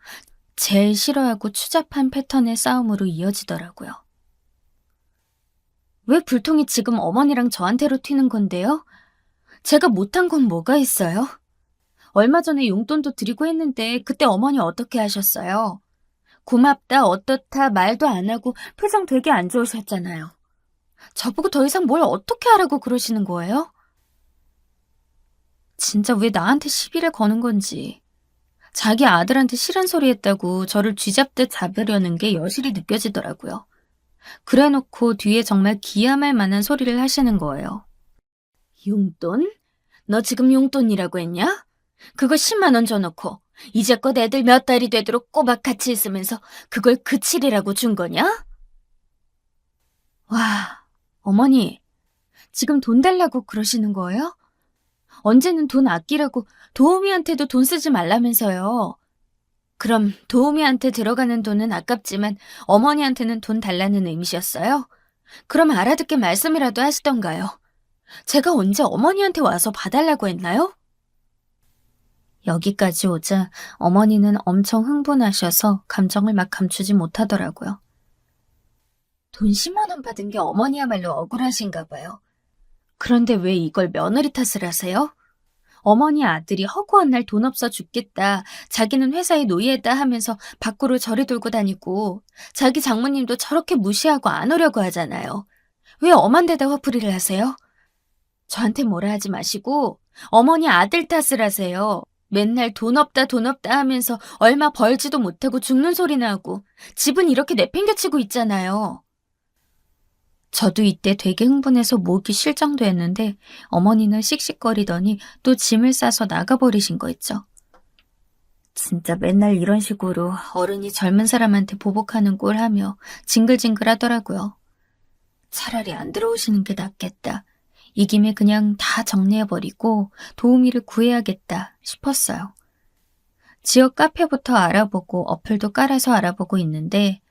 제일 싫어하고 추잡한 패턴의 싸움으로 이어지더라고요. 왜 불통이 지금 어머니랑 저한테로 튀는 건데요? 제가 못한 건 뭐가 있어요? 얼마 전에 용돈도 드리고 했는데 그때 어머니 어떻게 하셨어요? 고맙다, 어떻다 말도 안 하고 표정 되게 안 좋으셨잖아요. 저보고 더 이상 뭘 어떻게 하라고 그러시는 거예요? 진짜 왜 나한테 시비를 거는 건지. 자기 아들한테 싫은 소리 했다고 저를 쥐잡듯 잡으려는 게 여실히 느껴지더라고요. 그래놓고 뒤에 정말 기함할 만한 소리를 하시는 거예요. 용돈? 너 지금 용돈이라고 했냐? 그거 10만 원 줘놓고 이제껏 애들 몇 달이 되도록 꼬박 같이 있으면서 그걸 그칠이라고 준 거냐? 와, 어머니, 지금 돈 달라고 그러시는 거예요? 언제는 돈 아끼라고 도우미한테도 돈 쓰지 말라면서요. 그럼 도우미한테 들어가는 돈은 아깝지만 어머니한테는 돈 달라는 의미셨어요? 그럼 알아듣게 말씀이라도 하시던가요. 제가 언제 어머니한테 와서 봐달라고 했나요? 여기까지 오자 어머니는 엄청 흥분하셔서 감정을 막 감추지 못하더라고요. 돈 10만 원 받은 게 어머니야말로 억울하신가 봐요. 그런데 왜 이걸 며느리 탓을 하세요? 어머니 아들이 허구한 날 돈 없어 죽겠다, 자기는 회사에 노예했다 하면서 밖으로 저리 돌고 다니고 자기 장모님도 저렇게 무시하고 안 오려고 하잖아요. 왜 엄한 데다 화풀이를 하세요? 저한테 뭐라 하지 마시고 어머니 아들 탓을 하세요. 맨날 돈 없다 돈 없다 하면서 얼마 벌지도 못하고 죽는 소리나 하고 집은 이렇게 내팽개치고 있잖아요. 저도 이때 되게 흥분해서 목이 쉴 정도였는데 어머니는 씩씩거리더니 또 짐을 싸서 나가버리신 거 있죠. 진짜 맨날 이런 식으로 어른이 젊은 사람한테 보복하는 꼴 하며 징글징글 하더라고요. 차라리 안 들어오시는 게 낫겠다. 이 김에 그냥 다 정리해버리고 도우미를 구해야겠다 싶었어요. 지역 카페부터 알아보고 어플도 깔아서 알아보고 있는데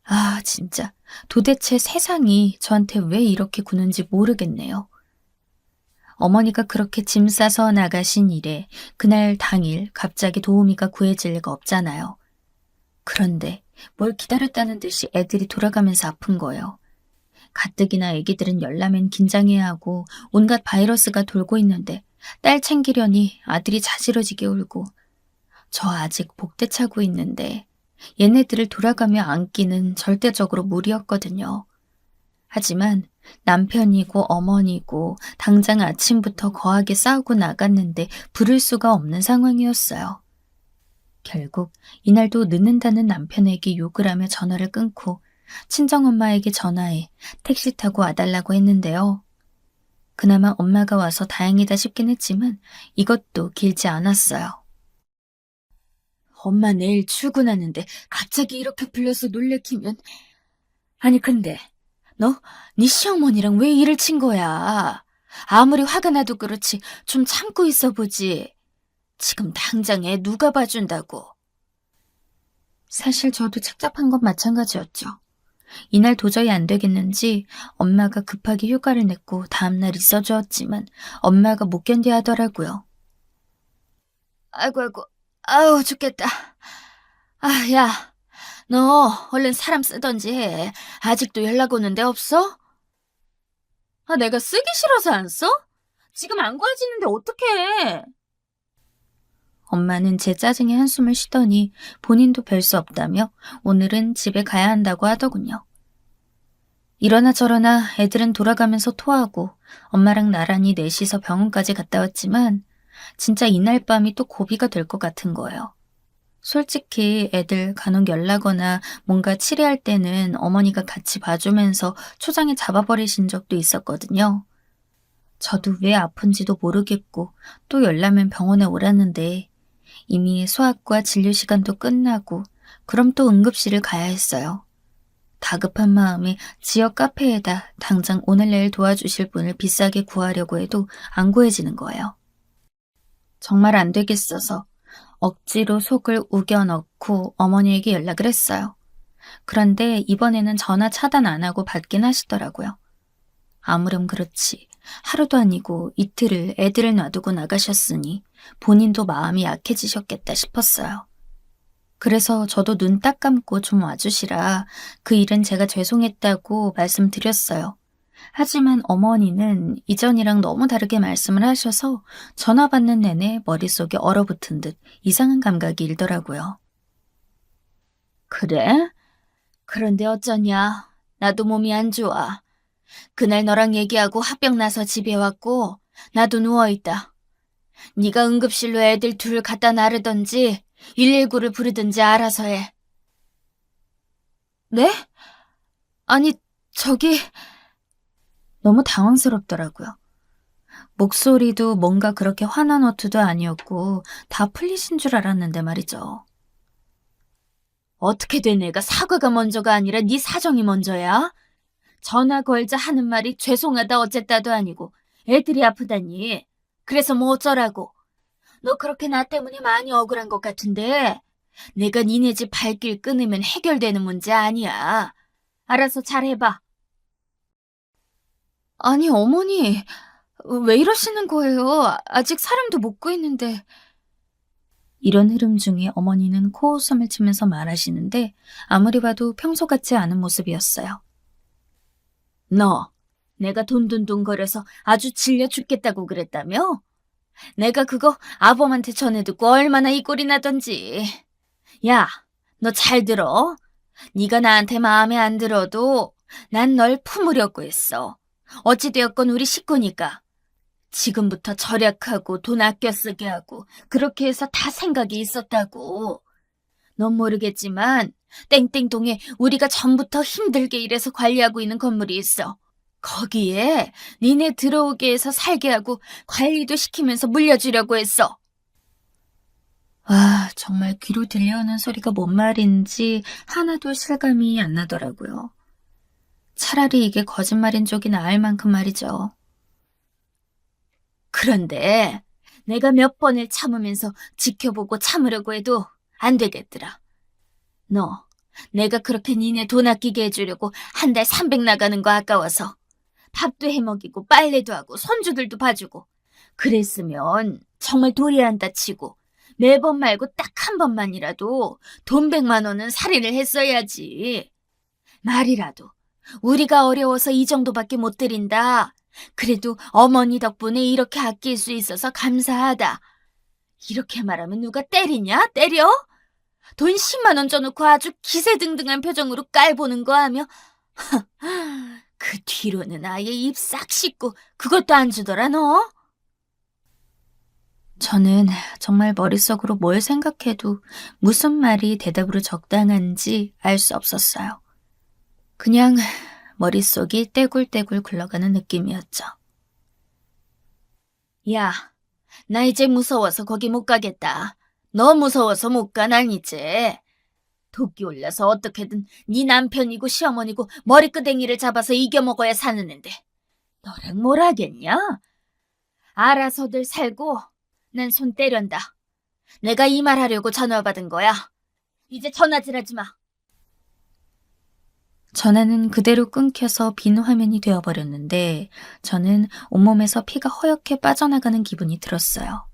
아, 진짜 도대체 세상이 저한테 왜 이렇게 구는지 모르겠네요. 어머니가 그렇게 짐 싸서 나가신 이래 그날 당일 갑자기 도우미가 구해질 리가 없잖아요. 그런데 뭘 기다렸다는 듯이 애들이 돌아가면서 아픈 거예요. 가뜩이나 애기들은 열나면 긴장해야 하고 온갖 바이러스가 돌고 있는데 딸 챙기려니 아들이 자지러지게 울고 저 아직 복대 차고 있는데 얘네들을 돌아가며 안기는 절대적으로 무리였거든요. 하지만 남편이고 어머니고 당장 아침부터 거하게 싸우고 나갔는데 부를 수가 없는 상황이었어요. 결국 이날도 늦는다는 남편에게 욕을 하며 전화를 끊고 친정엄마에게 전화해 택시 타고 와달라고 했는데요. 그나마 엄마가 와서 다행이다 싶긴 했지만 이것도 길지 않았어요. 엄마 내일 출근하는데 갑자기 이렇게 불려서 놀래키면... 아니 근데 네 시어머니랑 왜 일을 친 거야? 아무리 화가 나도 그렇지 좀 참고 있어 보지. 지금 당장 애 누가 봐준다고. 사실 저도 착잡한 건 마찬가지였죠. 이날 도저히 안 되겠는지 엄마가 급하게 휴가를 냈고 다음날 있어주었지만 엄마가 못 견뎌 하더라고요. 아이고 아우 죽겠다. 아, 야, 너 얼른 사람 쓰던지 해. 아직도 연락 오는데 없어? 아, 내가 쓰기 싫어서 안 써? 지금 안 구해지는데 어떡해? 엄마는 제 짜증에 한숨을 쉬더니 본인도 별 수 없다며 오늘은 집에 가야 한다고 하더군요. 이러나 저러나 애들은 돌아가면서 토하고 엄마랑 나란히 넷이서 병원까지 갔다 왔지만 진짜 이날 밤이 또 고비가 될 것 같은 거예요. 솔직히 애들 간혹 열나거나 뭔가 치레할 때는 어머니가 같이 봐주면서 초장에 잡아버리신 적도 있었거든요. 저도 왜 아픈지도 모르겠고 또 열나면 병원에 오라는데 이미 소아과 진료 시간도 끝나고 그럼 또 응급실을 가야 했어요. 다급한 마음에 지역 카페에다 당장 오늘 내일 도와주실 분을 비싸게 구하려고 해도 안 구해지는 거예요. 정말 안 되겠어서 억지로 속을 우겨 넣고 어머니에게 연락을 했어요. 그런데 이번에는 전화 차단 안 하고 받긴 하시더라고요. 아무렴 그렇지 하루도 아니고 이틀을 애들을 놔두고 나가셨으니 본인도 마음이 약해지셨겠다 싶었어요. 그래서 저도 눈 딱 감고 좀 와주시라 그 일은 제가 죄송했다고 말씀드렸어요. 하지만 어머니는 이전이랑 너무 다르게 말씀을 하셔서 전화 받는 내내 머릿속에 얼어붙은 듯 이상한 감각이 일더라고요. 그래? 그런데 어쩌냐? 나도 몸이 안 좋아. 그날 너랑 얘기하고 화병 나서 집에 왔고 나도 누워있다. 네가 응급실로 애들 둘 갖다 나르던지 119를 부르든지 알아서 해. 네? 아니, 저기... 너무 당황스럽더라고요. 목소리도 뭔가 그렇게 화난 어투도 아니었고 다 풀리신 줄 알았는데 말이죠. 어떻게 된 애가 사과가 먼저가 아니라 네 사정이 먼저야? 전화 걸자 하는 말이 죄송하다 어쨌다도 아니고 애들이 아프다니. 그래서 뭐 어쩌라고. 너 그렇게 나 때문에 많이 억울한 것 같은데 내가 니네 집 발길 끊으면 해결되는 문제 아니야. 알아서 잘 해봐. 아니 어머니 왜 이러시는 거예요? 아직 사람도 못 구했는데. 이런 흐름 중에 어머니는 코웃음을 치면서 말하시는데 아무리 봐도 평소 같지 않은 모습이었어요. 너, 내가 돈돈돈거려서 아주 질려 죽겠다고 그랬다며? 내가 그거 아범한테 전해 듣고 얼마나 이 꼴이 나던지. 야, 너 잘 들어. 네가 나한테 마음에 안 들어도 난 널 품으려고 했어. 어찌되었건 우리 식구니까. 지금부터 절약하고 돈 아껴 쓰게 하고 그렇게 해서 다 생각이 있었다고. 넌 모르겠지만 땡땡동에 우리가 전부터 힘들게 일해서 관리하고 있는 건물이 있어. 거기에 니네 들어오게 해서 살게 하고 관리도 시키면서 물려주려고 했어. 아, 정말 귀로 들려오는 소리가 뭔 말인지 하나도 실감이 안 나더라고요. 차라리 이게 거짓말인 쪽이 나을 만큼 말이죠. 그런데 내가 몇 번을 참으면서 지켜보고 참으려고 해도 안 되겠더라. 너, 내가 그렇게 니네 돈 아끼게 해주려고 한 달 300 나가는 거 아까워서 밥도 해먹이고 빨래도 하고 손주들도 봐주고 그랬으면 정말 도리한다 치고 매번 말고 딱 한 번만이라도 돈 100만 원은 살인을 했어야지. 말이라도 우리가 어려워서 이 정도밖에 못 드린다. 그래도 어머니 덕분에 이렇게 아낄 수 있어서 감사하다. 이렇게 말하면 누가 때리냐? 때려? 돈 10만 원 줘놓고 아주 기세등등한 표정으로 깔보는 거 하며 그 뒤로는 아예 입 싹 씻고 그것도 안 주더라 너? 저는 정말 머릿속으로 뭘 생각해도 무슨 말이 대답으로 적당한지 알 수 없었어요. 그냥 머릿속이 떼굴떼굴 굴러가는 느낌이었죠. 야, 나 이제 무서워서 거기 못 가겠다. 너 무서워서 못 가, 난 이제. 도끼 올려서 어떻게든 네 남편이고 시어머니고 머리끄댕이를 잡아서 이겨먹어야 사는 앤데 너랑 뭘 하겠냐? 알아서들 살고 난 손 때련다. 내가 이 말 하려고 전화 받은 거야. 이제 전화질 하지 마. 전화는 그대로 끊겨서 빈 화면이 되어버렸는데 저는 온몸에서 피가 허옇게 빠져나가는 기분이 들었어요.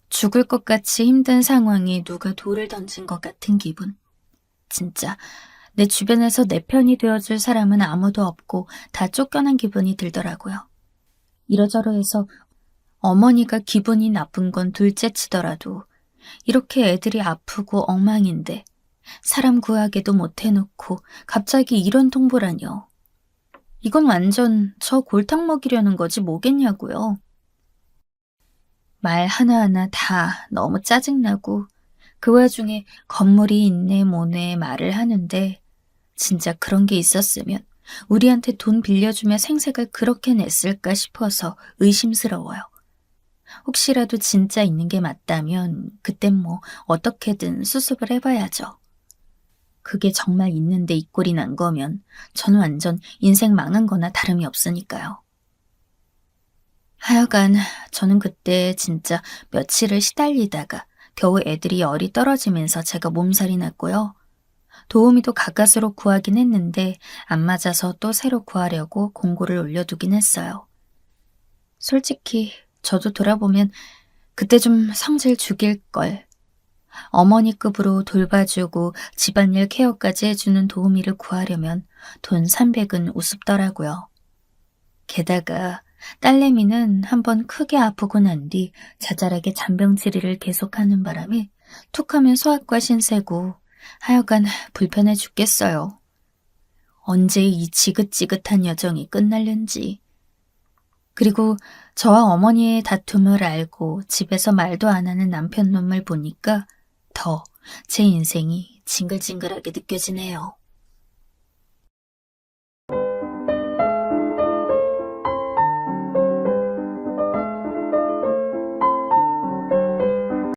죽을 것 같이 힘든 상황에 누가 돌을 던진 것 같은 기분. 진짜 내 주변에서 내 편이 되어줄 사람은 아무도 없고 다 쫓겨난 기분이 들더라고요. 이러저러해서 어머니가 기분이 나쁜 건 둘째치더라도 이렇게 애들이 아프고 엉망인데 사람 구하게도 못 해놓고 갑자기 이런 통보라뇨. 이건 완전 저 골탕 먹이려는 거지 뭐겠냐고요. 말 하나하나 다 너무 짜증나고 그 와중에 건물이 있네 뭐네 말을 하는데 진짜 그런 게 있었으면 우리한테 돈 빌려주며 생색을 그렇게 냈을까 싶어서 의심스러워요. 혹시라도 진짜 있는 게 맞다면 그땐 뭐 어떻게든 수습을 해봐야죠. 그게 정말 있는데 이 꼴이 난 거면 전 완전 인생 망한 거나 다름이 없으니까요. 하여간 저는 그때 진짜 며칠을 시달리다가 겨우 애들이 열이 떨어지면서 제가 몸살이 났고요. 도우미도 가까스로 구하긴 했는데 안 맞아서 또 새로 구하려고 공고를 올려두긴 했어요. 솔직히 저도 돌아보면 그때 좀 성질 죽일 걸. 어머니급으로 돌봐주고 집안일 케어까지 해주는 도우미를 구하려면 돈 300은 우습더라고요. 게다가 딸내미는 한번 크게 아프고 난 뒤 자잘하게 잔병치레를 계속하는 바람에 툭하면 소아과 신세고 하여간 불편해 죽겠어요. 언제 이 지긋지긋한 여정이 끝날는지. 그리고 저와 어머니의 다툼을 알고 집에서 말도 안 하는 남편 놈을 보니까 더 제 인생이 징글징글하게 느껴지네요.